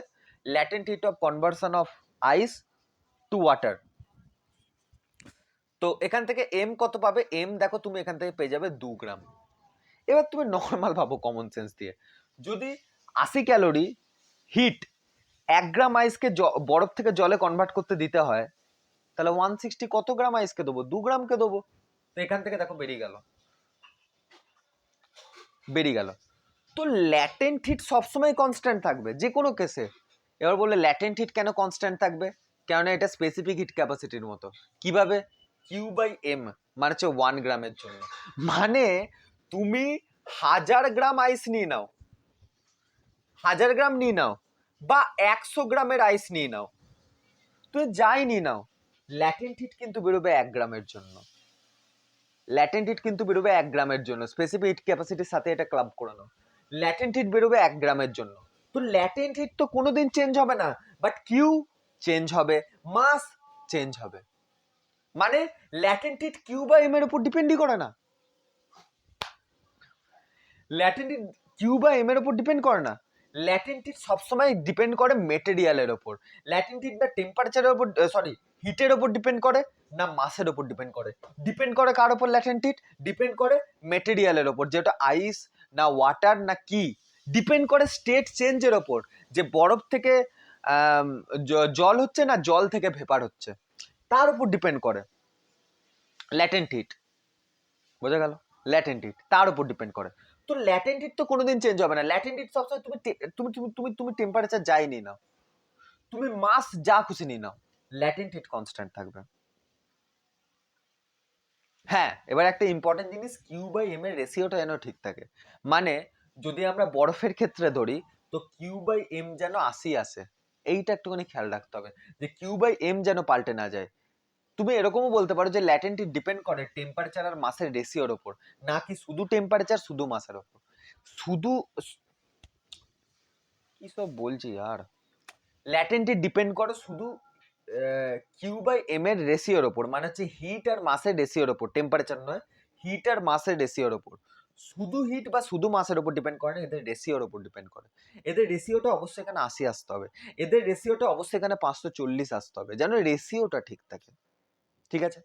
latent heat of conversion of ice to water. তো এখান থেকে এম কত পাবে? এম দেখো তুমি এখান থেকে পেয়ে যাবে 2 গ্রাম। এবার তুমি নর্মাল ভাবো কমন সেন্স দিয়ে, যদি 80 ক্যালোরি হিট 1 গ্রাম আইসকে বরফ থেকে জলে কনভার্ট করতে দিতে হয়, তাহলে 160 কত গ্রাম আইসকে দেবো? 2 গ্রামকে দেবো। তো এখান থেকে দেখো বেরিয়ে গেল। বেরিয়ে গেল। তো ল্যাটেন্ট হিট সবসময় কনস্ট্যান্ট থাকবে যে কোনো কেসে। এবার বললে ল্যাটেন্ট হিট কেন কনস্ট্যান্ট থাকবে? কেননা এটা স্পেসিফিক হিট ক্যাপাসিটির মতো। কিভাবে? Q/m মানে হচ্ছে 1 গ্রামের জন্য। মানে তুমি 1000 গ্রাম আইস নিয়ে নাও, 1000 গ্রাম নিয়ে নাও বা 100 গ্রামের আইস নিয়ে নাও, তুমি যাই নিয়ে নাও, ল্যাটেন্ট হিট কিন্তু বেরোবে 1 গ্রামের জন্য। ল্যাটেন্ট হিট কিন্তু বেরোবে 1 গ্রামের জন্য। স্পেসিফিক হিট ক্যাপাসিটির সাথে এটা ক্লাব করে নাও। ল্যাটেন্ট হিট বেরোবে 1 গ্রামের জন্য। তো ল্যাটেন্ট হিট তো কোনোদিন চেঞ্জ হবে না, বাট কিউ চেঞ্জ হবে, মাস চেঞ্জ হবে। মানে ল্যাটেন্ট হিট Q/m এর উপর ডিপেন্ডই করে না। ল্যাটেন্ট হিট Q/m এর উপর ডিপেন্ড করে না। ল্যাটেন্ট হিট সবসময় ডিপেন্ড করে মেটেরিয়ালের উপর। ল্যাটেন্ট হিট না টেম্পারেচারের উপর, সরি, হিটের উপর ডিপেন্ড করে না মাসের উপর ডিপেন্ড করে। ডিপেন্ড করে কার উপর? ল্যাটেন্ট হিট ডিপেন্ড করে মেটেরিয়ালের উপর, যেটা আইস না ওয়াটার না কি। ডিপেন্ড করে স্টেট চেঞ্জের ওপর, যে বরফ থেকে জল হচ্ছে না জল থেকে ভেপার হচ্ছে, তার উপর ডিপেন্ড করে ল্যাটেন্ট হিট। বোঝা গেল? ল্যাটেন্ট হিট তার উপর ডিপেন্ড করে। তো ল্যাটেন্ট হিট তো কোনোদিন চেঞ্জ হবে না। ল্যাটেন্ট হিট সবসময় তুমি তুমি তুমি তুমি টেম্পারেচার যাই নিয়ে নাও, তুমি মাস যা খুশি নিয়ে নাও, ল্যাটেন্ট হিট কনস্ট্যান্ট থাকবে। হ্যাঁ, এবার একটা ইম্পর্টেন্ট জিনিস, Q/m এর রেশিওটা যেন ঠিক থাকে। মানে যদি আমরা বরফের ক্ষেত্রে ধরি, তো Q/m যেন 80 আসে, এইটা একটুখানি খেয়াল রাখতে হবে, যে Q/m যেন পাল্টে না যায়। তুমি এরকমও বলতে পারো যে ল্যাটেন্ট হিট ডিপেন্ড করে টেম্পারেচার আর মাসের রেশিওর ওপর, না কি শুধু টেম্পারেচার শুধু মাসের ওপর। শুধু কি সব বলছি আর, ল্যাটেন্ট হিট ডিপেন্ড করে শুধু Q/m এর রেশিওর ওপর, মানে হচ্ছে হিট আর মাসের রেশিওর ওপর, টেম্পারেচার নয়, হিট আর মাসের রেশিওর ওপর। শুধু হিট বা শুধু মাসের ওপর ডিপেন্ড করে না, এদের রেশিওর ওপর ডিপেন্ড করে। এদের রেশিওটা অবশ্যই এখানে 80 আসতে হবে, এদের রেশিওটা অবশ্যই এখানে 540 আসতে হবে, যেন রেশিওটা ঠিক থাকে। ঠিক আছে?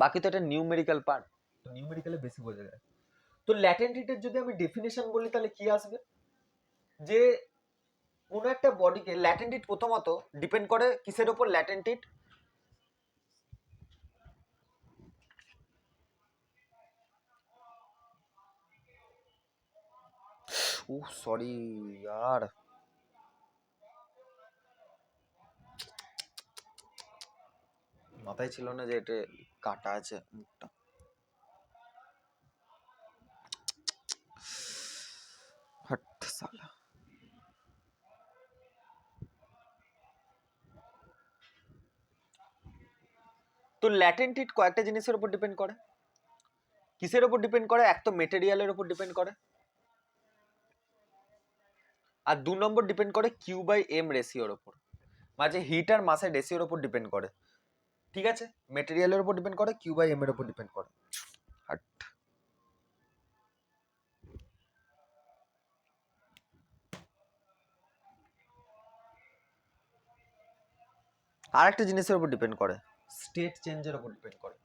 বাকি তো এটা নিউমেরিক্যাল পার্ট, তো নিউমেরিক্যালে বেশি বোঝা যায়। তো ল্যাটেন্ট হিটের যদি আমি ডেফিনেশন বলি, তাহলে কি আসবে? যে কোনো একটা বডিকে ল্যাটেন্ট হিট প্রথমত ডিপেন্ড করে কিসের ওপর? ল্যাটেন্ট হিট সরি यार, মাথায় ছিল না যে এটা কাটা আছে মুখটা। হট সালা। তো ল্যাটেন্ট হিট কয়েকটা জিনিসের উপর ডিপেন্ড করে। কিসের উপর ডিপেন্ড করে? এক তো মেটেরিয়ালের উপর ডিপেন্ড করে, আর 2 নম্বর ডিপেন্ড করে Q/m রেশিওর উপর, মানে হিট আর মাসের রেশিওর উপর ডিপেন্ড করে। ঠিক আছে? মেটেরিয়ালের উপর ডিপেন্ড করে, Q/m এর উপর ডিপেন্ড করে। হট। আর একটা জিনিসের উপর ডিপেন্ড করে, স্টেট চেঞ্জের উপর ডিপেন্ড করে।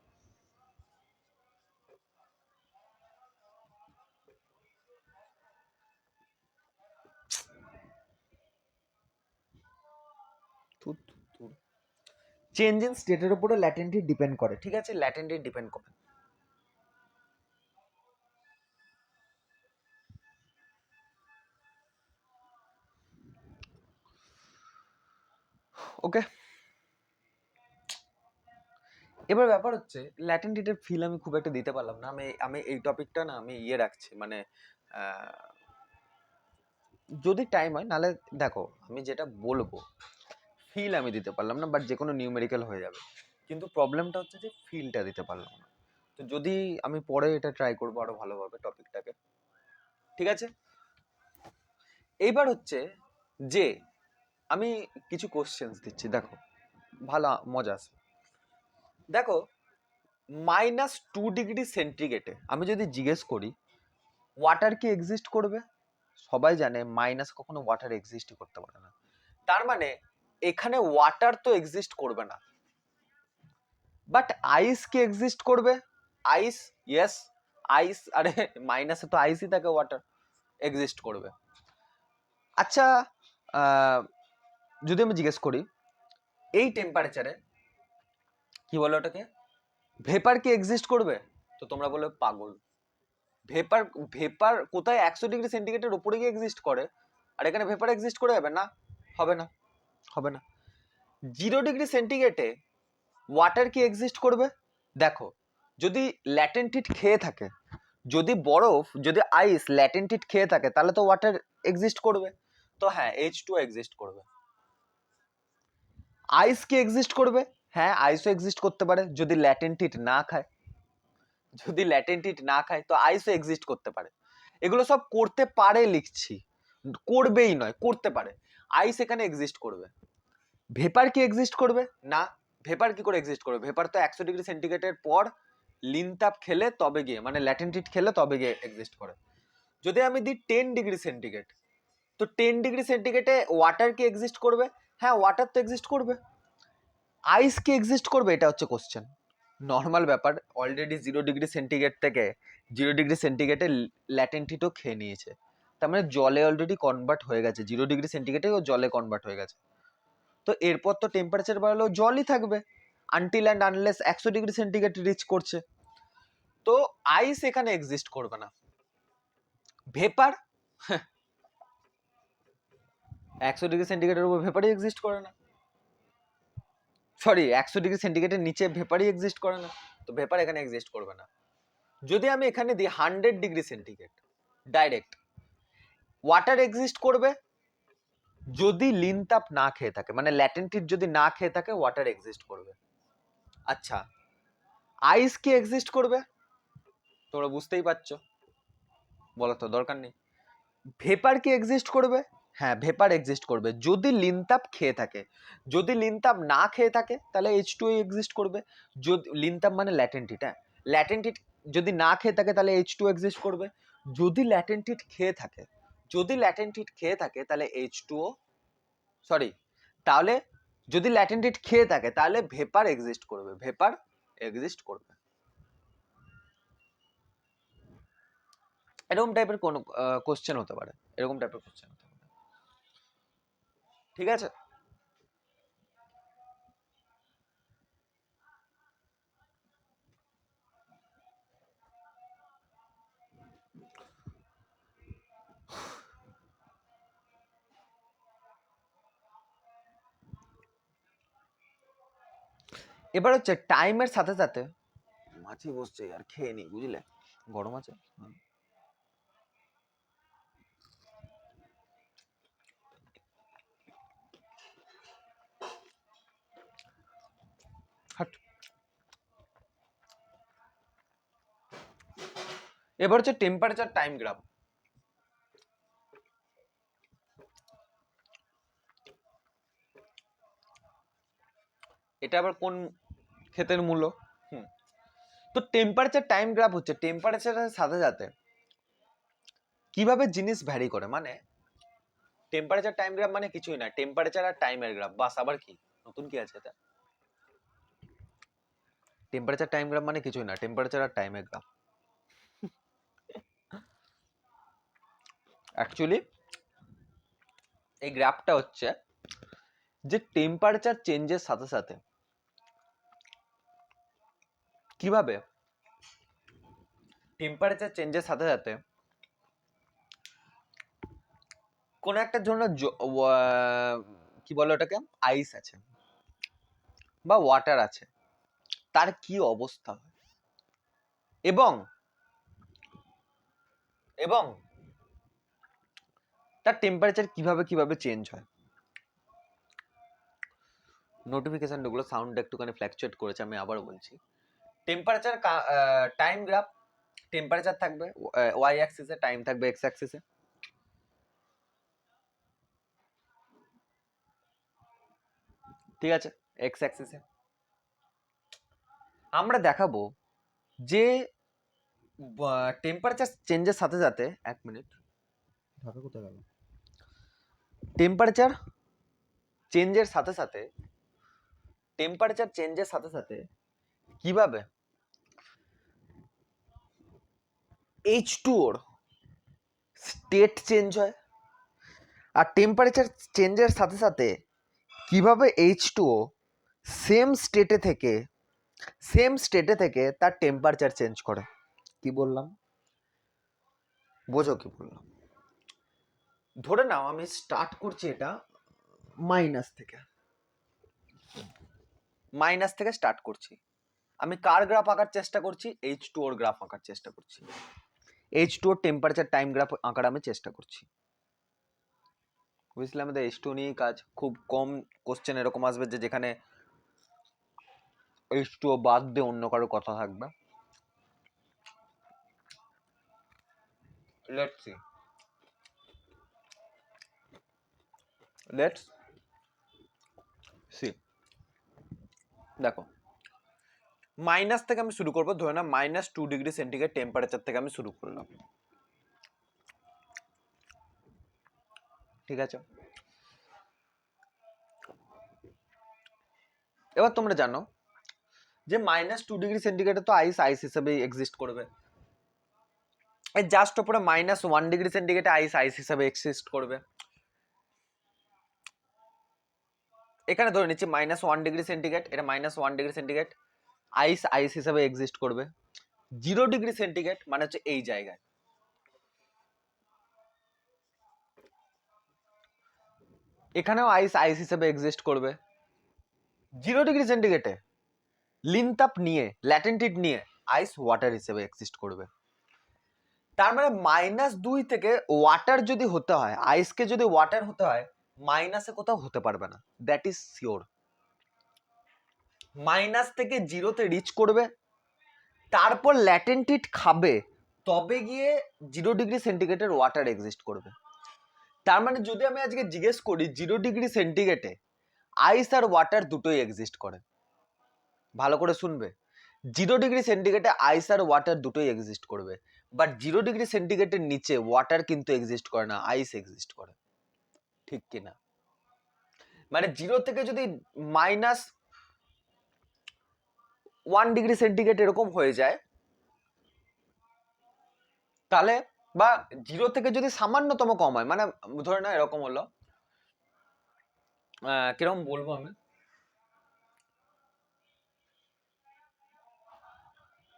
চেঞ্জ ইন স্টেটের উপরে ল্যাটেন্ট হিট ডিপেন্ড করে। ঠিক আছে? ল্যাটেন্ট হিট ডিপেন্ড করে। ওকে, এবার ব্যাপার হচ্ছে ল্যাটেন্ট হিটের ফিল আমি খুব একটা দিতে পারলাম না। আমি আমি এই টপিকটা না আমি রাখছি, মানে যদি টাইম হয়, নাহলে দেখো আমি যেটা বলবো ফিল আমি দিতে পারলাম না, বাট যে কোনো নিউমেরিক্যাল হয়ে যাবে। কিন্তু প্রবলেমটা হচ্ছে যে ফিলটা দিতে পারলাম না। তো যদি আমি পরে এটা ট্রাই করবো আরো ভালোভাবে টপিকটাকে। ঠিক আছে? এইবার হচ্ছে যে আমি কিছু কোশ্চেন্স দিচ্ছি, দেখো ভালো মজা আছে। দেখো -2°C আমি যদি জিজ্ঞেস করি ওয়াটার কি এক্সিস্ট করবে? সবাই জানে মাইনাস কখনো ওয়াটার এক্সিস্টই করতে পারে না। তার মানে এখানে ওয়াটার তো এক্সিস্ট করবে না, বাট আইস কি এক্সিস্ট করবে? আইস, ইয়েস, আইস, আরে মাইনাসে তো আইসই থাকে, ওয়াটার এক্সিস্ট করবে। আচ্ছা, যদি আমি জিজ্ঞেস করি এই টেম্পারেচারে কি বলে ওটাকে, ভেপার কি এক্সিস্ট করবে? তো তোমরা বলে পাগল, ভেপার ভেপার কোথায় 100 ডিগ্রি সেন্টিগ্রেডের উপরে গিয়ে এক্সিস্ট করে, আর এখানে ভেপার এক্সিস্ট করে যাবে না, হবে না, হবে না। 0 ডিগ্রি সেন্টিগ্রেডে ওয়াটার কি এক্সিস্ট করবে? দেখো, যদি ল্যাটেন্ট হিট খেয়ে থাকে, যদি বরফ, যদি আইস ল্যাটেন্ট হিট খেয়ে থাকে, তাহলে তো ওয়াটার এক্সিস্ট করবে। তো হ্যাঁ, H2O এক্সিস্ট করবে। আইস কি এক্সিস্ট করবে? হ্যাঁ, আইসও এক্সিস্ট করতে পারে যদি ল্যাটেন্ট হিট না খায়। যদি ল্যাটেন্ট হিট না খায় তো আইসও এক্সিস্ট করতে পারে। এগুলো সব করতে পারে লিখছি, করবেই নয়, করতে পারে। আইস এখানে এক্সিস্ট করবে। ভেপার কি এক্সিস্ট করবে? না। ভেপার কি করে এক্সিস্ট করবে? ভেপার তো 100 ডিগ্রি সেন্টিগ্রেডের পর লিন তাপ খেলে তবে গিয়ে, মানে ল্যাটেন্ট হিট খেলে তবে গিয়ে এক্সিস্ট করে। যদি আমি দিই 10 ডিগ্রি সেন্টিগ্রেড, তো 10 ডিগ্রি সেন্টিগ্রেডে ওয়াটার কি এক্সিস্ট করবে? হ্যাঁ, ওয়াটার তো এক্সিস্ট করবে। আইস কি এক্সিস্ট করবে? এটা হচ্ছে কোশ্চেন। নর্মাল ব্যাপার, অলরেডি 0 ডিগ্রি সেন্টিগ্রেড থেকে 0 ডিগ্রি সেন্টিগ্রেডে ল্যাটেন্ট হিটও খেয়ে নিয়েছে, তার মানে জলে অলরেডি কনভার্ট হয়ে গেছে, 0 ডিগ্রি সেন্টিগ্রেডে ও জলে কনভার্ট হয়ে গেছে। তো এরপর তো টেম্পারেচার বাড়লেও জলই থাকবে until and unless 100 degree centigrade reach করছে। তো আইস এখানে এক্সিস্ট করবে না। ভেপার 100 ডিগ্রি সেন্টিগ্রেডের উপর ভেপারই এক্সিস্ট করে না, সরি 100 ডিগ্রি সেন্টিগ্রেডের নিচে ভেপারই এক্সিস্ট করে না, তো ভেপার এখানে এক্সিস্ট করবে না। যদি আমি এখানে দিই 100 degree centigrade direct, water exist করবে যদি লিন তাপ না খেয়ে থাকে, মানে ল্যাটেন্ট হিট যদি না খেয়ে থাকে ওয়াটার এক্সিস্ট করবে। আচ্ছা, আইস কি এক্সিস্ট করবে? তোমরা বুঝতেই পারছো, বলা তো দরকার নেই। ভেপার কি এক্সিস্ট করবে? হ্যাঁ, ভেপার এক্সিস্ট করবে যদি লিন তাপ খেয়ে থাকে। যদি লিন তাপ না খেয়ে থাকে তাহলে H2O এক্সিস্ট করবে। যদি লিন তাপ মানে ল্যাটেন্ট হিট, হ্যাঁ, ল্যাটেন্ট হিট যদি না খেয়ে থাকে তাহলে H2O এক্সিস্ট করবে। যদি ল্যাটেন্ট হিট খেয়ে থাকে, যদি ল্যাটেন্ট হিট খেয়ে থাকে তাহলে H2O, সরি, তাহলে যদি ল্যাটেন্ট হিট খেয়ে থাকে তাহলে ভেপার এক্সিস্ট করবে, ভেপার এক্সিস্ট করবে। এরকম টাইপের কোন কোশ্চেন হতে পারে, এরকম টাইপের কোশ্চেন হতে পারে, ঠিক আছে? এবার হচ্ছে টাইমের সাথে সাথে, মাছি বসছে আর খেয়ে নি, বুঝলে, গরম আছে। এবার হচ্ছে টেম্পারেচার টাইম গ্রাফ। এটা আবার কোন ক্ষেতের মূল্য? তো টেম্পারেচার টাইম গ্রাফ হচ্ছে টেম্পারেচারের সাথে সাথে কিভাবে জিনিস ভ্যারি করে, মানে টেম্পারেচার টাইম গ্রাফ মানে কিছুই না, টেম্পারেচার আর টাইমের গ্রাফ, বাস। আবার কি নতুন কি আছে এটা? টেম্পারেচার টাইম গ্রাফ মানে কিছুই না, টেম্পারেচার আর টাইমের গ্রাফ। অ্যাকচুয়ালি এই গ্রাফটা হচ্ছে যে টেম্পারেচার চেঞ্জের সাথে সাথে কিভাবে টেম্পারেচার চেঞ্জের সাথে সাথে কোন একটা জন্য কি বলে ওটাকে, আইস আছে বা ওয়াটার আছে, তার কি অবস্থা হয়, এবং এবং তার টেম্পারেচার কিভাবে কিভাবে চেঞ্জ হয়। নোটিফিকেশন গুলো সাউন্ড একটুখানি ফ্ল্যাকচুয়েট করেছে, আমি আবার বলছি। টেম্পারেচার টাইম গ্রাফ, টেম্পারেচার থাকবে ওয়াই অ্যাক্সিসে, টাইম থাকবে এক্স অ্যাক্সিসে। ঠিক আছে, এক্স অ্যাক্সিসে আমরা দেখাবো যে টেম্পারেচার চেঞ্জের সাথে সাথে, এক মিনিট, ঢাকা কোথায় গেল, টেম্পারেচার চেঞ্জের সাথে সাথে, টেম্পারেচার চেঞ্জের সাথে সাথে কিভাবে H2O স্টেট চেঞ্জ হয়, আর টেম্পারেচার চেঞ্জের সাথে সাথে কিভাবে H2O সেম স্টেটে থেকে তার টেম্পারেচার চেঞ্জ করে। কি বললাম? বোঝো কি বললাম? ধরে নাও আমি স্টার্ট করছি এটা মাইনাস থেকে, স্টার্ট করছি। আমি কার গ্রাফ আঁকার চেষ্টা করছি? H2O ওর গ্রাফ আঁকার চেষ্টা করছি। H2O ওর টেম্পারেচার টাইম গ্রাফ আঁকার আমি চেষ্টা করছি। বুঝলে, আমাদের H2O নিয়েই কাজ। খুব কম কোশ্চেন এরকম আসবে যে যেখানে H2O বাদ দিয়ে অন্য কারো কথা থাকবে। Let's see, let's see. দেখো, মাইনাস থেকে আমি শুরু করবো। ধরে না -2°C টেম্পারেচার থেকে আমি শুরু করলাম, ঠিক আছে? এবার তোমরা জানো যে -2°C তো আইস হিসেবে এক্সিস্ট করবে। এর জাস্ট উপরে -1°C আইস হিসেবে এক্সিস্ট করবে। এখানে ধরে নিচ্ছি -1°C, এটা -1°C, আইস হিসেবে এক্সিস্ট করবে। 0°C মানে হচ্ছে এই জায়গায়। এখানেও আইস হিসেবে এক্সিস্ট করবে। 0°C লিনতাপ নিয়ে, ল্যাটেন্ট হিট নিয়ে আইস ওয়াটার হিসেবে এক্সিস্ট করবে। তার মানে -2 থেকে ওয়াটার যদি হতে হয়, আইসকে যদি ওয়াটার হতে হয়, মাইনাসে কোথাও হতে পারবে না, দ্যাট ইজ শিওর। মাইনাস থেকে 0-তে রিচ করবে, তারপর ল্যাটেন্ট হিট খাবে, তবে গিয়ে 0°C ওয়াটার এক্সিস্ট করবে। তার মানে যদি আমি আজকে জিজ্ঞেস করি 0°C আইস আর ওয়াটার দুটোই এক্সিস্ট করে, ভালো করে শুনবে, 0°C আইস আর ওয়াটার দুটোই এক্সিস্ট করবে, বাট 0°C নিচে ওয়াটার কিন্তু এক্সিস্ট করে না, আইস এক্সিস্ট করে, ঠিক কিনা? মানে 0 থেকে যদি -1°C এরকম হয়ে যায়, তাহলে বা 0 থেকে যদি সামান্যতম কম হয়, মানে ধরে না এরকম হলো, কিরকম বলবো আমি,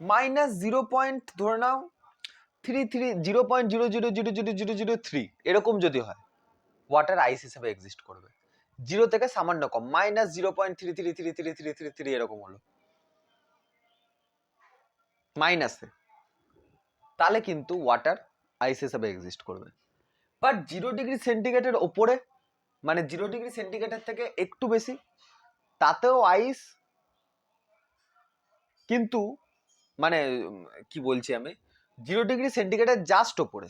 -0. ধরে নাও 0.00000003 এরকম যদি হয়, ওয়াটার আইস হিসেবে এক্সিস্ট করবে। 0 থেকে সামান্য কম, -0.33333333 এরকম হলো মাইনাসে, তাহলে কিন্তু ওয়াটার আইস হিসেবে এক্সিস্ট করবে। বাট 0°C ওপরে, মানে 0°C থেকে একটু বেশি, তাতেও আইস, কিন্তু মানে কি বলছি আমি, 0°C জাস্ট ওপরে,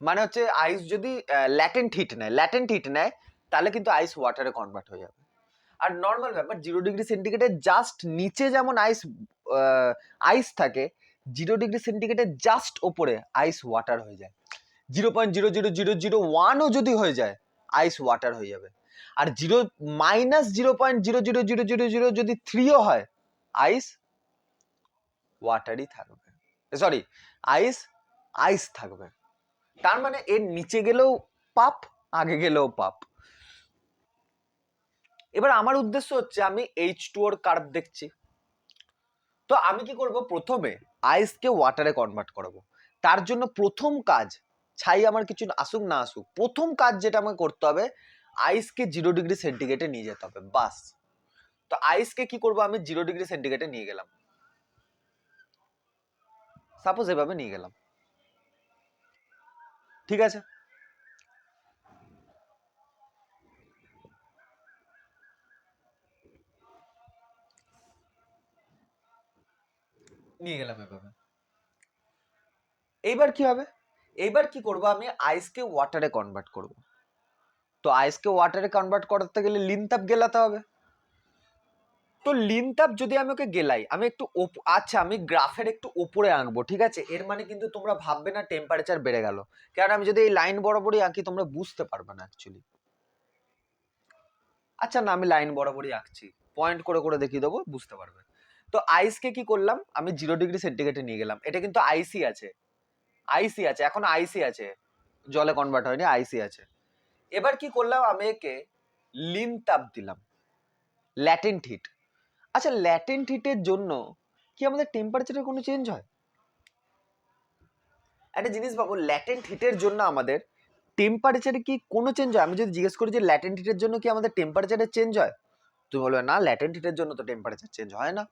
মানে হচ্ছে আইস যদি ল্যাটেন্ট হিট নেয়, তাহলে কিন্তু আইস ওয়াটারে কনভার্ট হয়ে যাবে। আর নর্মাল ব্যাপার, 0°C জাস্ট নিচে যেমন আইস থাকে, 0°C জাস্ট ওপরে আইস ওয়াটার হয়ে যায়। 0.00001ও যদি হয়ে যায়, আইস ওয়াটার হয়ে যাবে। আর -0.0000003ও হয়, আইস ওয়াটারই থাকবে, সরি, আইস থাকবে। তার মানে এর নিচে গেলেও পাপ, আগে গেলেও পাপ। এবার আমার উদ্দেশ্য হচ্ছে আমি H2O ওর কার্ভ দেখছি, তো আমি কি করব, প্রথমে আইসকে ওয়াটারে কনভার্ট করব। তার জন্য প্রথম কাজ, ছাই আমার কিছু আসুক না আসুক, প্রথম কাজ যেটা আমাকে করতে হবে, আইসকে 0°C নিয়ে যেতে হবে, বাস। তো আইসকে কি করব, আমি 0°C নিয়ে গেলাম, সাপোজ এভাবে নিয়ে গেলাম, ঠিক আছে? নিয়ে গেলাম এভাবে। এইবার কি হবে, এইবার কি করব, আমি আইসকে ওয়াটারে কনভার্ট করব। তো আইসকে ওয়াটারে কনভার্ট করতে গেলে লিনতাপ গেলাতে হবে। তো লিনতাপ যদি আমি ওকে গেলাই, আমি একটু আচ্ছা আমি গ্রাফের একটু উপরে আঁকবো, ঠিক আছে? এর মানে কিন্তু তোমরা ভাববে না টেম্পারেচার বেড়ে গেল, কারণ আমি যদি এই লাইন বরাবরই আঁকি তোমরা বুঝতে পারবে না অ্যাকচুয়ালি। আচ্ছা না, আমি লাইন বরাবরই আঁকছি, পয়েন্ট করে করে দেখিয়ে দেবো, বুঝতে পারবে। তো আইসকে কি করলাম, আমি 0°C নিয়ে গেলাম, এটা কিন্তু আইসি আছে, এখন আইসি আছে, জলে কনভার্ট হয়নি, আইসি আছে। এবার কি করলাম, আমি একে লিনতাপ দিলাম, ল্যাটেন্ট হিট। আচ্ছা, ল্যাটেন্ট হিটের জন্য কি আমাদের টেম্পারেচারের কোনো চেঞ্জ হয়? একটা জিনিস ভাবো, ল্যাটেন্ট হিটের জন্য আমাদের টেম্পারেচারে কি কোনো চেঞ্জ হয়? আমি যদি জিজ্ঞেস করি যে ল্যাটেন্ট হিটের জন্য কি আমাদের টেম্পারেচারে চেঞ্জ হয়, তুমি বলবে না, ল্যাটেন্ট হিটের জন্য তো টেম্পারেচার চেঞ্জ হয় না।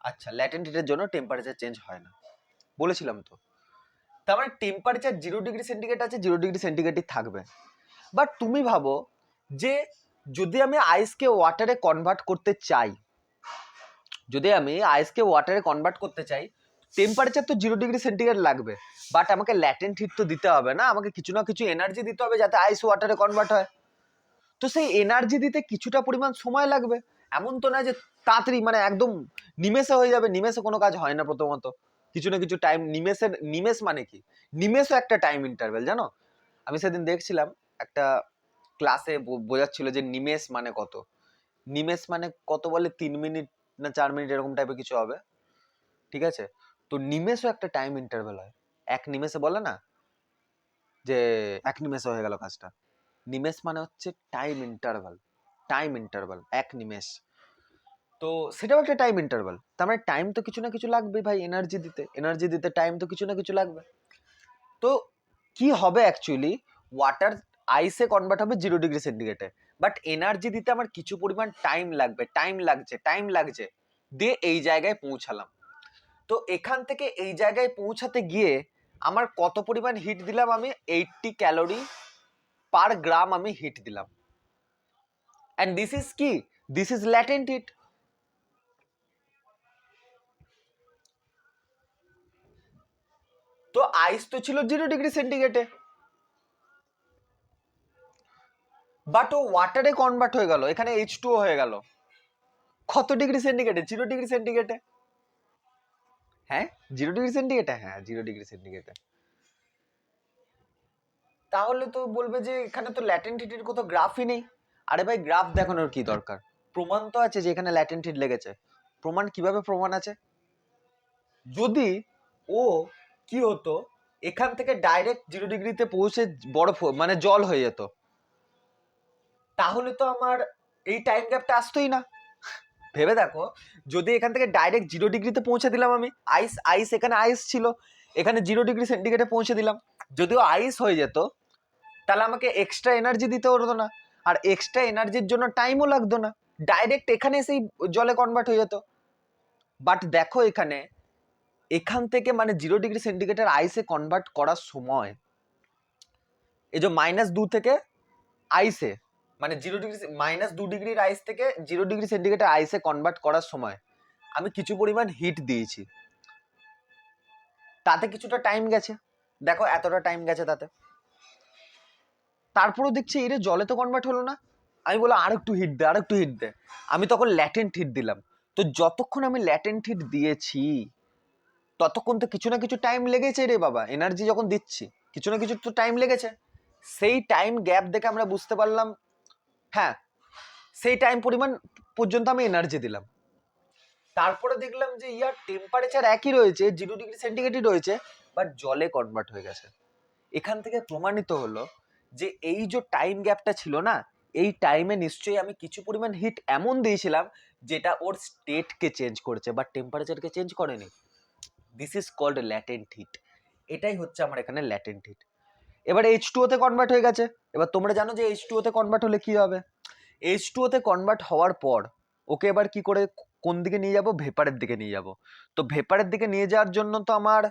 আচ্ছা, ল্যাটেন্ট হিটের জন্য টেম্পারেচার চেঞ্জ হয় না, বলেছিলাম তো। তার মানে টেম্পারেচার 0°C আছে, 0°C থাকবে। বাট তুমি ভাবো যে যদি আমি আইসকে ওয়াটারে কনভার্ট করতে চাই, টেম্পারেচার তো 0°C লাগবে, বাট আমাকে ল্যাটেন্ট হিট তো দিতে হবে না, আমাকে কিছু না কিছু এনার্জি দিতে হবে যাতে আইস ওয়াটারে কনভার্ট হয়। তো সেই এনার্জি দিতে কিছুটা পরিমাণ সময় লাগবে। এমন তো না যে তাড়াতাড়ি মানে একদম নিমেষে হয়ে যাবে, নিমেষে কোনো কাজ হয় না। প্রথমত কিছু না কিছু টাইম, নিমেষ মানে কি, নিমেষও একটা টাইম ইন্টারভেল, জানো? আমি সেদিন দেখছিলাম একটা ক্লাসে বোঝাচ্ছিল যে নিমেষ মানে কত। নিমেষ মানে কত বলে 3 মিনিট না 4 মিনিট এরকম টাইপের কিছু হবে, ঠিক আছে? তো নিমেষও একটা টাইম ইন্টারভেল হয়। এক নিমেষে বলে না যে এক নিমেষে হয়ে গেল কাজটা, নিমেষ মানে হচ্ছে টাইম ইন্টারভাল, এক নিমেষ। তো সেটাও একটা টাইম ইন্টারভাল। তার মানে টাইম তো কিছু না কিছু লাগবে ভাই, এনার্জি দিতে টাইম তো কিছু না কিছু লাগবে। তো কি হবে অ্যাকচুয়ালি, ওয়াটার আইসে কনভার্ট হবে 0°C, বাট এনার্জি দিতে আমার কিছু পরিমাণ টাইম লাগবে, টাইম লাগছে দিয়ে এই জায়গায় পৌঁছালাম। তো এখান থেকে এই জায়গায় পৌঁছাতে গিয়ে আমার কত পরিমাণ হিট দিলাম? আমি 80 ক্যালোরি পার গ্রাম আমি হিট দিলাম। অ্যান্ড দিস ইজ কি, দিস ইজ ল্যাটেন্ট হিট। তো আইস তো ছিল 0°C, বাট ও ওয়াটারে কনভার্ট হয়ে গেল, এখানে H2O হয়ে গেল কত ডিগ্রি সেন্টিগ্রেডে? 0°C। হ্যাঁ 0°C, হ্যাঁ 0°C। তাহলে তো বলবে যে এখানে তো ল্যাটেন্ট হিটের কোথাও গ্রাফই নেই। আরে ভাই, গ্রাফ দেখানোর কি দরকার? প্রমাণ তো আছে যে এখানে ল্যাটেন্ট হিট লেগেছে। প্রমাণ কিভাবে প্রমাণ আছে? যদি ও কি হতো, এখান থেকে ডাইরেক্ট 0°তে পৌঁছে বরফ মানে জল হয়ে যেত, তাহলে তো আমার এই টাইম গ্যাপটা আসতোই না। ভেবে দেখো, যদি এখান থেকে ডাইরেক্ট 0°তে পৌঁছে দিলাম আমি, আইস এখানে আইস ছিল, এখানে 0°C পৌঁছে দিলাম, যদিও আইস হয়ে যেত, তাহলে আমাকে এক্সট্রা এনার্জি দিতে হতো না, আর এক্সট্রা এনার্জির জন্য টাইমও লাগতো না, ডাইরেক্ট এখানে সেই জলে কনভার্ট হয়ে যেত। বাট দেখো এখানে, এখান থেকে মানে 0°C আইসে কনভার্ট করার সময়, এই যে -2 থেকে আইসে মানে 0°-2° আইস থেকে 0°C আইসে কনভার্ট করার সময় আমি কিছু পরিমাণ হিট দিয়েছি, তাতে কিছুটা টাইম গেছে। দেখো এতটা টাইম গেছে তাতে, তারপরেও দেখছি এর জলে তো কনভার্ট হলো না। আমি বললাম আরেকটু হিট দে, আমি তখন ল্যাটেন্ট হিট দিলাম। তো যতক্ষণ আমি ল্যাটেন্ট হিট দিয়েছি ততক্ষণ তো কিছু না কিছু টাইম লেগেছে রে বাবা, এনার্জি যখন দিচ্ছি কিছু না কিছু তো টাইম লেগেছে। সেই টাইম গ্যাপ দেখে আমরা বুঝতে পারলাম, হ্যাঁ সেই টাইম পরিমাণ পর্যন্ত আমি এনার্জি দিলাম। তারপরে দেখলাম যে ইয়ার টেম্পারেচার একই রয়েছে, 0°C রয়েছে, বাট জলে কনভার্ট হয়ে গেছে। এখান থেকে প্রমাণিত হলো যে এই যে টাইম গ্যাপটা ছিল না, এই টাইমে নিশ্চয়ই আমি কিছু পরিমাণ হিট এমন দিয়েছিলাম যেটা ওর স্টেটকে চেঞ্জ করেছে, বাট টেম্পারেচারকে চেঞ্জ করেনি। This is called latent heat. এটাই হচ্ছে আমার এখানে ল্যাটেন্ট হিট। এবার H2O তে কনভার্ট হয়ে গেছে। এবার তোমরা জানো যে H2O তে কনভার্ট হলে কি হবে? H2O তে কনভার্ট হওয়ার পর ওকে এবার কি করে কোন দিকে নিয়ে যাব? ভেপারের দিকে নিয়ে যাব। তো ভেপারের দিকে নিয়ে যাওয়ার জন্য তো আমার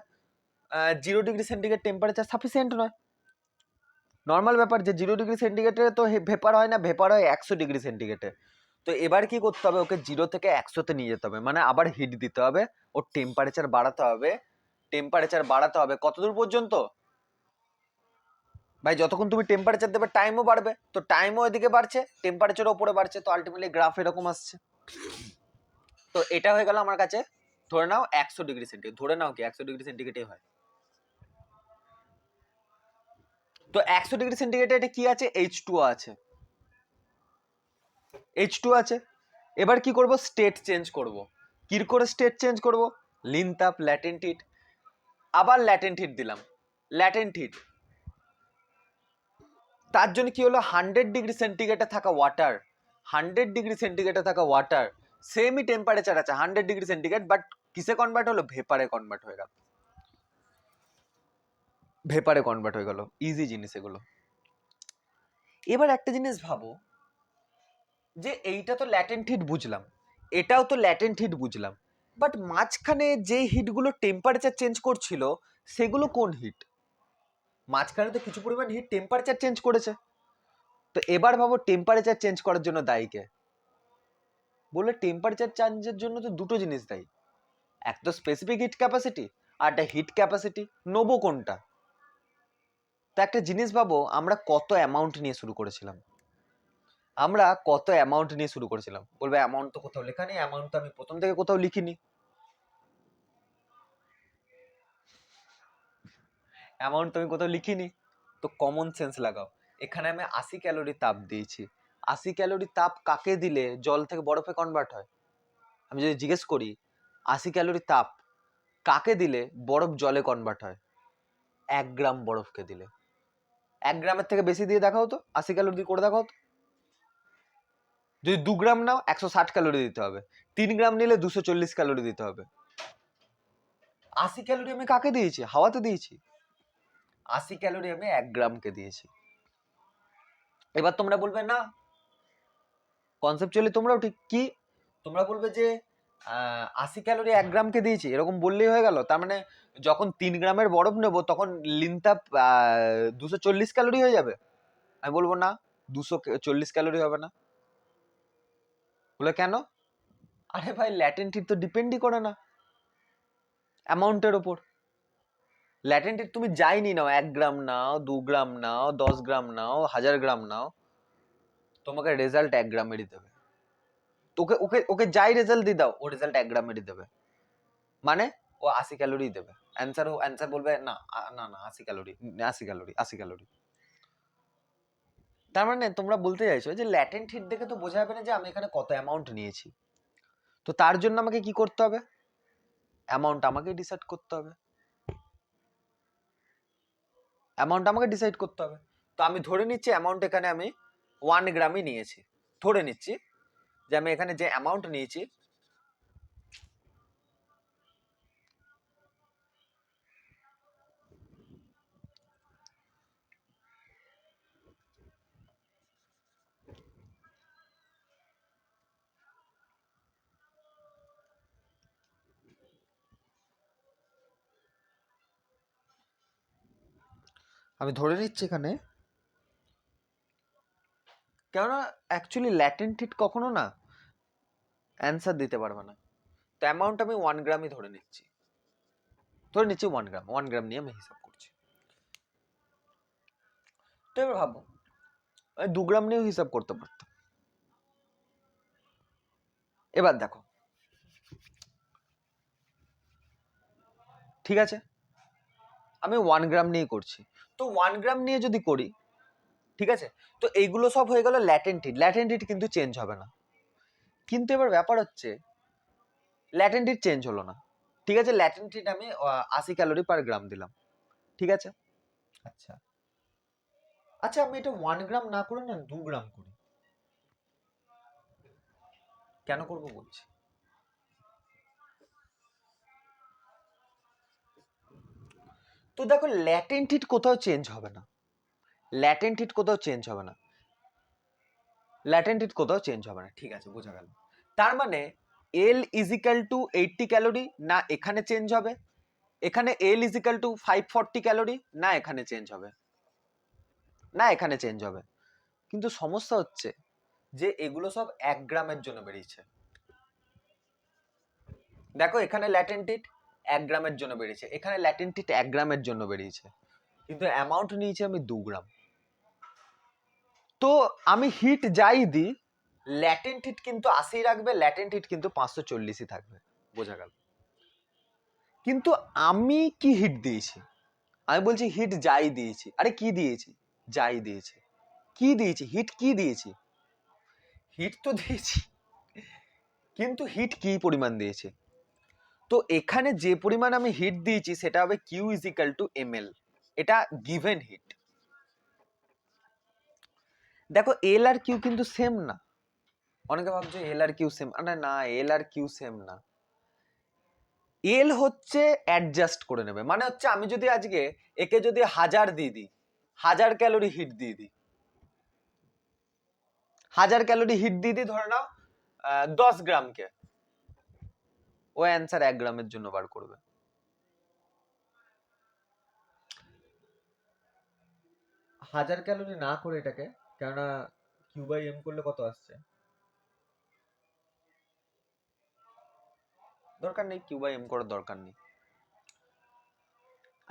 0°C টেম্পারেচার সাফিসিয়েন্ট নয়। নর্মাল ব্যাপার যে 0°C তো ভেপার হয় না, ভেপার হয় 100°C। তো এবার কি করতে হবে? ওকে 0 থেকে 100-তে নিয়ে যেতে হবে, মানে আবার হিট দিতে হবে, ওর টেম্পারেচার বাড়াতে হবে। কতদূর পর্যন্ত? ভাই যতক্ষণ তুমি টেম্পারেচার দেবে টাইমও বাড়বে, তো টাইমও এদিকে বাড়ছে, টেম্পারেচারও উপরে বাড়ছে, তো আলটিমেটলি গ্রাফ এরকম আসছে। তো এটা হয়ে গেল আমার কাছে, ধরে নাও 100°C, ধরে নাও কি 100°C হয়। তো 100°C এটা কি আছে? H2O আছে, H2O আছে। এবার কি করব? স্টেট চেঞ্জ করব। কি করে স্টেট চেঞ্জ করব? লিন তাপ, ল্যাটেন্ট হিট, আবার ল্যাটেন্ট হিট দিলাম, ল্যাটেন্ট হিট। তার জন্য কি হলো? 100°C থাকা ওয়াটার, 100°C থাকা ওয়াটার সেমই টেম্পারেচার আছে 100°C, বাট কিসে কনভার্ট হলো? ভেপারে কনভার্ট হয়ে গেল। ভেপারে কনভার্ট হয়ে গেল, ইজি জিনিস এগুলো। এবার একটা জিনিস ভাবো, যে এইটা তো ল্যাটেন্ট হিট বুঝলাম, এটাও তো ল্যাটেন্ট হিট বুঝলাম, বাট মাঝখানে যে হিটগুলো টেম্পারেচার চেঞ্জ করছিল সেগুলো কোন হিট? মাঝখানে তো কিছু পরিমাণ হিট টেম্পারেচার চেঞ্জ করেছে। তো এবার ভাবো টেম্পারেচার চেঞ্জ করার জন্য দায়ী কে? বলে টেম্পারেচার চেঞ্জের জন্য তো দুটো জিনিস দায়ী, এক তো স্পেসিফিক হিট ক্যাপাসিটি আর একটা হিট ক্যাপাসিটি। নেবো কোনটা? তো একটা জিনিস ভাবো, আমরা কত অ্যামাউন্ট নিয়ে শুরু করেছিলাম? বলবে অ্যামাউন্ট তো কোথাও লেখা নেই, অ্যামাউন্ট তো আমি প্রথম থেকে কোথাও লিখিনি। অ্যামাউন্ট তো আমি কোথাও লিখিনি। তো কমন সেন্স লাগাও, এখানে আমি 80 ক্যালোরি তাপ দিয়েছি, 80 ক্যালোরি তাপ কাকে দিলে জল থেকে বরফে কনভার্ট হয়? আমি যদি জিজ্ঞেস করি 80 ক্যালোরি তাপ কাকে দিলে বরফ জলে কনভার্ট হয়? 1 গ্রাম বরফকে দিলে। 1 গ্রামের থেকে বেশি দিয়ে দেখাও তো, 80 ক্যালোরি দিয়ে করে দেখাও তো। যদি 2 গ্রাম নাও 160 ক্যালোরি দিতে হবে, 3 গ্রাম নিলে 240 ক্যালোরি দিতে হবে। 80 ক্যালোরি আমি কাকে দিয়েছি? হাওয়াতে দিয়েছি। 80 ক্যালোরি আমি 1 গ্রামকে দিয়েছি। এবার তোমরা বলবে না, কনসেপচুয়ালি তোমরাও ঠিক, কি তোমরা বলবে যে 80 ক্যালোরি 1 গ্রামকে দিয়েছি, এরকম বললেই হয়ে গেল? তার মানে যখন 3 গ্রামের বরফ নেবো তখন লিনতাপ 240 ক্যালোরি হয়ে যাবে? আমি বলবো না, 240 ক্যালোরি হবে না। বলে কেন? আরে ভাই, ল্যাটেন্ট হিট তো ডিপেন্ডই করে না অ্যামাউন্টের ওপর। ল্যাটেন্ট হিট তুমি যাই নি নাও, 1 গ্রাম নাও, 2 গ্রাম নাও, 10 গ্রাম নাও, 1000 গ্রাম নাও, তোমাকে রেজাল্ট 1 গ্রামেরই দেবে। ওকে ওকে ওকে যাই রেজাল্ট দিয়ে দাও, ও রেজাল্ট 1 গ্রামেরই দেবে। মানে ও 80 ক্যালোরি দেবে। অ্যান্সার বলবে না, না না 80 ক্যালোরি, 80 ক্যালোরি, 80 ক্যালোরি। তার মানে তোমরা বলতে চাইছো যে ল্যাটেন্ট হিট দেখে তো বোঝা যাবে না যে আমি এখানে কত অ্যামাউন্ট নিয়েছি। তো তার জন্য আমাকে কি করতে হবে? অ্যামাউন্ট আমাকে ডিসাইড করতে হবে। তো আমি ধরে নিচ্ছি অ্যামাউন্ট এখানে আমি 1 গ্রামই নিয়েছি। ধরে নিচ্ছি যে আমি এখানে যে অ্যামাউন্ট নিয়েছি, আমি ধরে নিচ্ছি এখানে, কেননা অ্যাকচুয়ালি ল্যাটেন্ট হিট কখনো না অ্যান্সার দিতে পারবে না। তো অ্যামাউন্ট আমি 1 গ্রামই ধরে নিচ্ছি। 1 গ্রাম নিয়ে আমি হিসাব করছি। তো এবার ভাবো, আমি 2 গ্রাম নিয়েও হিসাব করতে পারতাম। এবার দেখো, ঠিক আছে, আমি 1 গ্রাম নিয়ে করছি। তো 1 গ্রাম নিয়ে যদি করি, ঠিক আছে, তো এইগুলো সব হয়ে গেল ল্যাটেন্ট হিট। ল্যাটেন্ট হিট কিন্তু চেঞ্জ হবে না। কিন্তু এবার ব্যাপার হচ্ছে ল্যাটেন্ট হিট চেঞ্জ হলো না। ঠিক আছে, ল্যাটেন্ট হিট আমি 80 ক্যালোরি পার গ্রাম দিলাম, ঠিক আছে। আচ্ছা আচ্ছা, আমি এটা 1 গ্রাম না করে না 2 গ্রাম করি। কেন করব বলছি। তো দেখো, ল্যাটেন্ট হিট কোথাও চেঞ্জ হবে না। ঠিক আছে, বোঝা গেল। তার মানে এল ইজিক্যাল টু 80 ক্যালোরি, না এখানে চেঞ্জ হবে? এখানে এল ইজিক্যাল টু 540 ক্যালোরি, না এখানে চেঞ্জ হবে? কিন্তু সমস্যা হচ্ছে যে এগুলো সব 1 গ্রামের জন্য বেরিয়েছে। দেখো, এখানে ল্যাটেন্ট হিট 1 গ্রামের জন্য বেরিয়েছে, এখানে ল্যাটেন্ট হিট 1 গ্রামের জন্য বেরিয়েছে, কিন্তু অ্যামাউন্ট নিয়েছি আমি 2 গ্রাম। তো আমি হিট যাই দিই, ল্যাটেন্ট হিট কিন্তু 80 রাখবে, ল্যাটেন্ট হিট কিন্তু 540ই থাকবে। বোঝা গেল? কিন্তু আমি কি হিট দিয়েছি? আমি বলছি হিট যাই দিয়েছি। আরে কি দিয়েছি? যাই দিয়েছি। কি দিয়েছি? হিট কি দিয়েছি? হিট তো দিয়েছি, কিন্তু হিট কি পরিমাণ দিয়েছি? তো এখানে যে পরিমাণ আমি হিট দিয়েছি সেটা হবে Q is equal to M l. এটা গিভেন হিট। দেখো, এল আর কিউ কিন্তু সেম না। অনেকে ভাবছে এল আর কিউ সেম, না না, এল আর কিউ সেম না। এল হচ্ছে অ্যাডজাস্ট করে নেবে, মানে হচ্ছে আমি যদি আজকে একে যদি 1000 দিয়ে দিই, 1000 ক্যালোরি হিট দিয়ে দিই, 1000 ক্যালোরি হিট দিয়ে দিই, ধরে নাও 10 গ্রামকে, ও অ্যান্সার 1 গ্রামের জন্য বার করবে। হাজার ক্যালোরি না করে এটাকে, কেননা কিউ বাই এম করলে কত আসছে, দরকার নেই কিউ বাই এম করার দরকার নেই।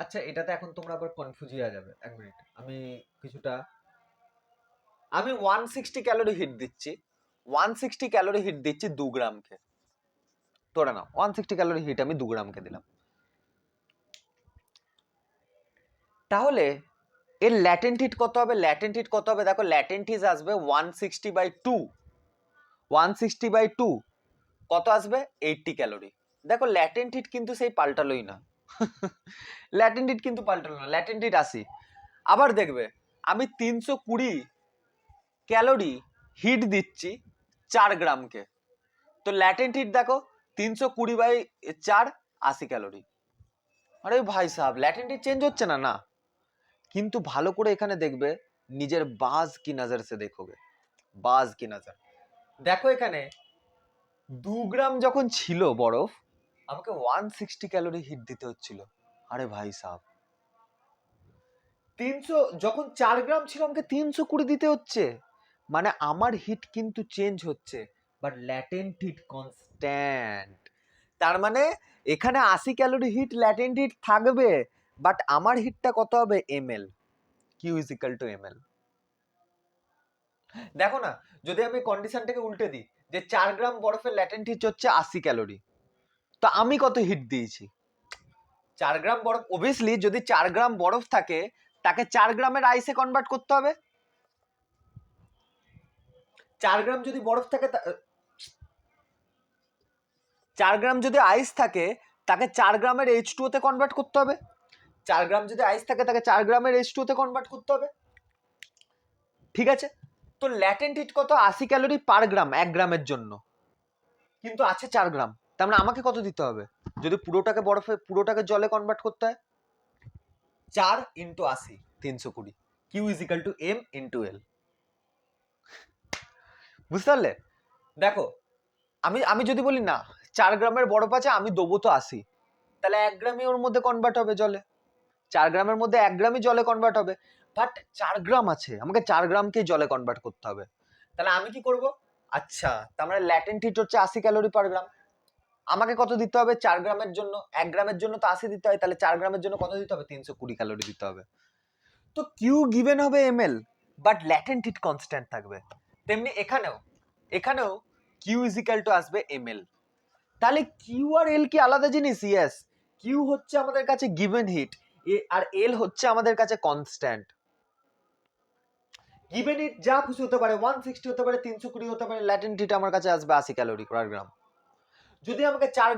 আচ্ছা এটাতে এখন তোমরা আবার কনফিউজ হয়ে যাবে, এক মিনিট আমি 160 ক্যালোরি হিট দিচ্ছি, 160 ক্যালোরি হিট দিচ্ছি 2 গ্রামকে, তোরা নাও 160 ক্যালোরি হিট আমি 2 গ্রামকে দিলাম, তাহলে এর ল্যাটেন্ট হিট কত হবে? ল্যাটেন্ট হিট কত হবে দেখো, ল্যাটেন্ট হিট আসবে 160/2, 160/2 কত আসবে? 80 ক্যালোরি। দেখো ল্যাটেন্ট হিট কিন্তু সেই পাল্টালোই না, ল্যাটেন্ট হিট কিন্তু পাল্টালো না, ল্যাটেন্ট হিট 80। আবার দেখবে আমি 320 ক্যালোরি হিট দিচ্ছি 4 গ্রামকে, তো ল্যাটেন্ট হিট দেখো 320/4 80 ক্যালোরি। আরে ভাই সাহেব ল্যাটেন্ট হিট চেঞ্জ হচ্ছে না, না। কিন্তু ভালো করে এখানে দেখবে, নিজের বাজ কি নজর সে দেখোগে, বাজ কি নজর। দেখো এখানে 2 গ্রাম যখন ছিল বরফ, আমাকে 160 ক্যালোরি হিট দিতে হচ্ছিল। আরে ভাই সাহেব 300, যখন 4 গ্রাম ছিল আমাকে 320 দিতে হচ্ছে, মানে আমার হিট কিন্তু চেঞ্জ হচ্ছে, বাট ল্যাটেন্ট হিট কনস্ট্যান্ট। তার মানে এখানে 80 ক্যালোরি হিট ল্যাটেন্ট হিট থাকবে, বাট আমার হিটটা কত হবে? ml, q is equal to ml। দেখো না, যদি আমি কন্ডিশনটাকে উল্টে দিই, যে 4 গ্রাম বরফের ল্যাটেন্ট হিট হচ্ছে 80 ক্যালোরি, তো আমি কত হিট দিয়েছি? 4 গ্রাম বরফ, অবভিয়াসলি যদি 4 গ্রাম বরফ থাকে তাকে 4 গ্রামের আইসে কনভার্ট করতে হবে। 4 গ্রাম যদি বরফ থাকে, 4 গ্রাম যদি আইস থাকে তাকে 4 গ্রামের H2O তে কনভার্ট করতে হবে। 4 গ্রাম যদি আইস থাকে তাকে 4 গ্রামের H2O তে কনভার্ট করতে হবে, ঠিক আছে? তো ল্যাটেন্ট হিট কত? 80 ক্যালোরি পার গ্রাম, 1 গ্রামের জন্য, কিন্তু আছে 4 গ্রাম, তার মানে আমাকে কত দিতে হবে? যদি পুরোটাকে জলে কনভার্ট করতে হয়, 4 into 80, 320, Q is equal to M into L. বুঝতে পারলে? দেখো আমি আমি যদি বলি না 4 গ্রামের বরফ আছে, আমি দেবো তো 80, তাহলে 1 গ্রামই ওর মধ্যে কনভার্ট হবে জলে, 4 গ্রামের মধ্যে 1 গ্রামই জলে কনভার্ট হবে, বাট 4 গ্রাম আছে, আমাকে 4 গ্রামকেই জলে কনভার্ট করতে হবে। তাহলে আমি কি করব? আচ্ছা তার মানে ল্যাটেন্ট হিট হচ্ছে 80 ক্যালোরি পার গ্রাম, আমাকে কত দিতে হবে 4 গ্রামের জন্য? 1 গ্রামের জন্য তো 80 দিতে হয়, তাহলে 4 গ্রামের জন্য কত দিতে হবে? 320 ক্যালোরি দিতে হবে। তো কিউ গিভেন হবে ml, but latent heat constant থাকবে। তেমনি এখানেও কিউ ইজ ইকাল টু আসবে ml। তাহলে কিউ আর এল কি আলাদা জিনিস? ইয়েস, কিউ হচ্ছে আমাদের কাছে গিভেন হিট, আর এল হচ্ছে আমাদের কাছে কনস্ট্যান্ট। গিভেন হিট যা খুশি হতে পারে, 160 হতে পারে, 320 হতে পারে, ল্যাটেন্ট হিট আমার কাছে আসবে 80 ক্যালোরি পার গ্রাম। যদি আমাকে 4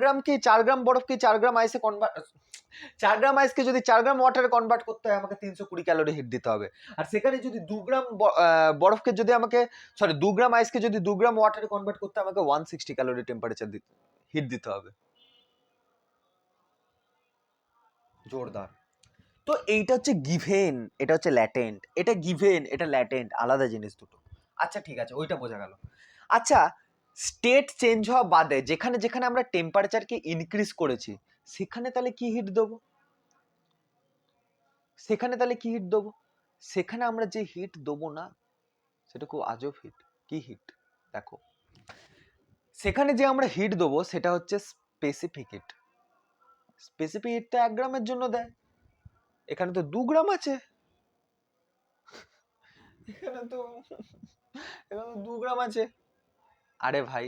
গ্রাম বরফকে 4 গ্রাম আইসে কনভার্ট, 4 গ্রাম আইসকে যদি 4 গ্রাম ওয়াটারে কনভার্ট করতে হয়, আমাকে 320 ক্যালোরি হিট দিতে হবে। আর সেখানে যদি 2 গ্রাম বরফকে যদি আমাকে, 2 গ্রাম আইসকে যদি 2 গ্রাম ওয়াটারে কনভার্ট করতে হয়, আমাকে 160 ক্যালোরি টেম্পারেচার হিট দিতে হবে। জোরদার। তো এইটা হচ্ছে গিভেন, এটা হচ্ছে ল্যাটেন্ট। এটা গিভেন, এটা ল্যাটেন্ট, আলাদা জিনিস দুটো। আচ্ছা ঠিক আছে, ওইটা বোঝা গেল। আচ্ছা স্টেট চেঞ্জ হওয়া বাদে যেখানে যেখানে আমরা টেম্পারেচারকে ইনক্রিজ করেছি, সেখানে তাহলে কি হিট দেবো? সেখানে আমরা যে হিট দেবো না, সেটা খুব আজব হিট। কি হিট? দেখো সেখানে যে আমরা হিট দেবো সেটা হচ্ছে স্পেসিফিক হিট। স্পেসিফিক হিটটা 1 গ্রামের জন্য দেয়, এখানে তো 2 গ্রাম আছে, এখানে তো 2 গ্রাম আছে। আরে ভাই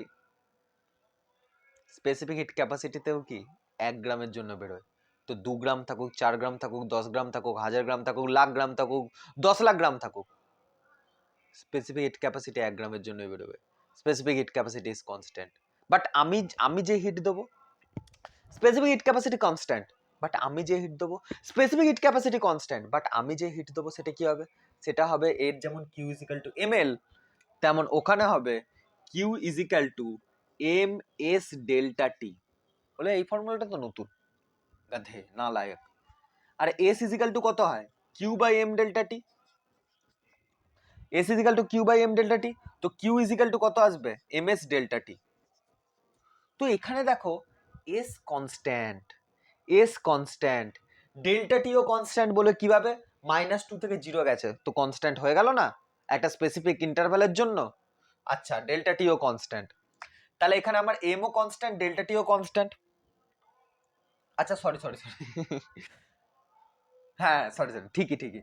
স্পেসিফিক হিট ক্যাপাসিটিতেও কি 1 গ্রামের জন্য বেরোয়, তো 2 গ্রাম থাকুক, 4 গ্রাম থাকুক, 10 গ্রাম থাকুক, 1000 গ্রাম থাকুক, লাখ গ্রাম থাকুক, 10 লাখ গ্রাম থাকুক, স্পেসিফিক হিট ক্যাপাসিটি 1 গ্রামের জন্যই বেরোবে। Specific heat capacity is constant, but আমি যে হিট দেবো, specific heat capacity constant, but আমি যে হিট দেবো, specific heat capacity constant, but আমি যে হিট দেবো সেটা কি হবে? সেটা হবে এর যেমন Q is equal to ml, তেমন ওখানে হবে Q is equal to M S delta T. বলে এই ফর্মুলাটা তো নতুন, গাধে না লায়ক। আর এস ইজিক্যাল টু কত হয়, Q by M delta T. S is equal to Q by M delta T, তো কিউ ইজিক্যাল টু কত আসবে, এম এস ডেল্টা টি। তো এখানে দেখো S constant, S constant, delta টিও কনস্ট্যান্ট, বলে কিভাবে, -2 থেকে 0 গেছে তো কনস্ট্যান্ট হয়ে গেল না একটা স্পেসিফিক ইন্টারভ্যালের জন্য। আচ্ছা ডেল্টা টিও কনস্ট্যান্ট, তাহলে এখানে আমার এমও কনস্ট্যান্ট, ডেল্টা টিও কনস্ট্যান্ট। আচ্ছা সরি সরি সরি হ্যাঁ সরি সরি, ঠিকই ঠিকই,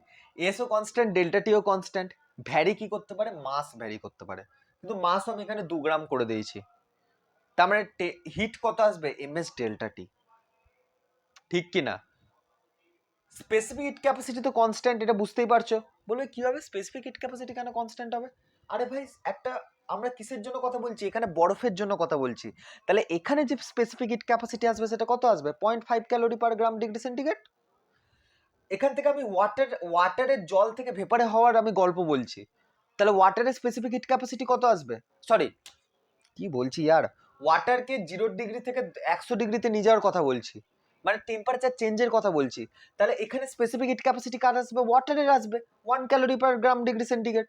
এসও কনস্ট্যান্ট, ডেল্টা টিও কনস্ট্যান্ট। ভ্যারি কি করতে পারে, মাস ভ্যারি করতে পারে, কিন্তু মাস আমি এখানে 2 গ্রাম করে দিয়েছি, তার মানে হিট কত আসবে, এম এস ডেল্টা টি, ঠিক কি না? স্পেসিফিক হিট ক্যাপাসিটি তো কনস্ট্যান্ট, এটা বুঝতেই পারছো। বলবে কিভাবে স্পেসিফিক হিট ক্যাপাসিটি কেন কনস্ট্যান্ট হবে? আরে ভাই একটা, আমরা কিসের জন্য কথা বলছি, এখানে বরফের জন্য কথা বলছি, তাহলে এখানে যে স্পেসিফিক হিট ক্যাপাসিটি আসবে সেটা কত আসবে, 0.5 calorie per gram degree centigrade. এখান থেকে আমি ওয়াটারের জল থেকে ভেপারে হওয়ার আমি গল্প বলছি, তাহলে ওয়াটারের স্পেসিফিক হিট ক্যাপাসিটি কত আসবে, সরি কি বলছি ইয়ার, ওয়াটারকে 0 ডিগ্রি থেকে 100 ডিগ্রিতে নিয়ে যাওয়ার কথা বলছি, মানে টেম্পারেচার চেঞ্জের কথা বলছি, তাহলে এখানে স্পেসিফিক হিট ক্যাপাসিটি কার আসবে, ওয়াটারের আসবে 1 calorie per gram degree centigrade.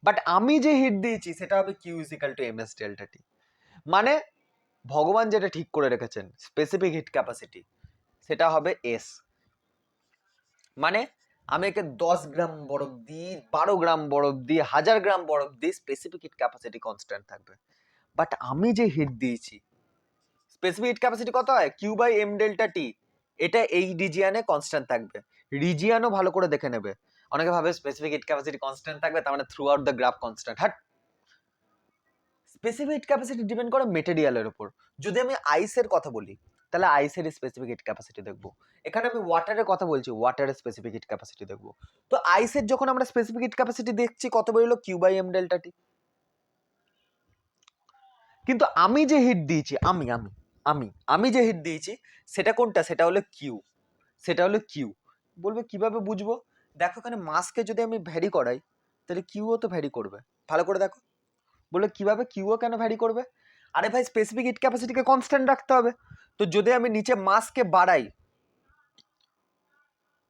But আমি যে হিট দিয়েছি সেটা হবে Q equal to M S delta T, মানে ভগবান যেটা ঠিক করে রেখেছেন স্পেসিফিক হিট ক্যাপাসিটি সেটা হবে এস, মানে আমি একে 10 গ্রাম বরফ দিই, 12 গ্রাম বরফ দিই, 1000 গ্রাম বরফ দিই, স্পেসিফিক হিট ক্যাপাসিটি কনস্ট্যান্ট থাকবে। বাট আমি যে হিট দিয়েছি স্পেসিফিক হিট ক্যাপাসিটি কত হয়, কিউ বাই এম ডেল্টা টি, এটা এই রিজিয়ানে কনস্ট্যান্ট থাকবে। রিজিয়ানও ভালো করে দেখে নেবে, অনেকে ভাবে স্পেসিফিক হিট ক্যাপাসিটি কনস্ট্যান্ট থাকবে তার মানে throughout the graph constant, হ্যাট। স্পেসিফিক হিট ক্যাপাসিটি ডিপেন্ড করে মেটেরিয়ালের উপর। যদি আমি আইসের কথা বলি তাহলে আইসের স্পেসিফিক হিট ক্যাপাসিটি দেখবো, এখানে আমি ওয়াটারের কথা বলছি, ওয়াটারের স্পেসিফিক হিট ক্যাপাসিটি দেখবো। তো আইসের যখন আমরা স্পেসিফিক হিট ক্যাপাসিটি দেখছি কত বেরোলো, কিউ বাই এম ডেল্টা টি। কিন্তু আমি যে হিট দিয়েছি, আমি যে হিট দিয়েছি সেটা কোনটা, সেটা হলো কিউ, সেটা হলো কিউ। বলবে কিভাবে বুঝবো, দেখো এখানে মাসকে যদি আমি ভ্যারি করাই তাহলে কিউও তো ভ্যারি করবে, ভালো করে দেখো। বলে কিভাবে, কিউও কেন ভ্যারি করবে, আরে ভাই স্পেসিফিক হিট ক্যাপাসিটিকে কনস্ট্যান্ট রাখতে হবে, তো যদি আমি নিচে মাসকে বাড়াই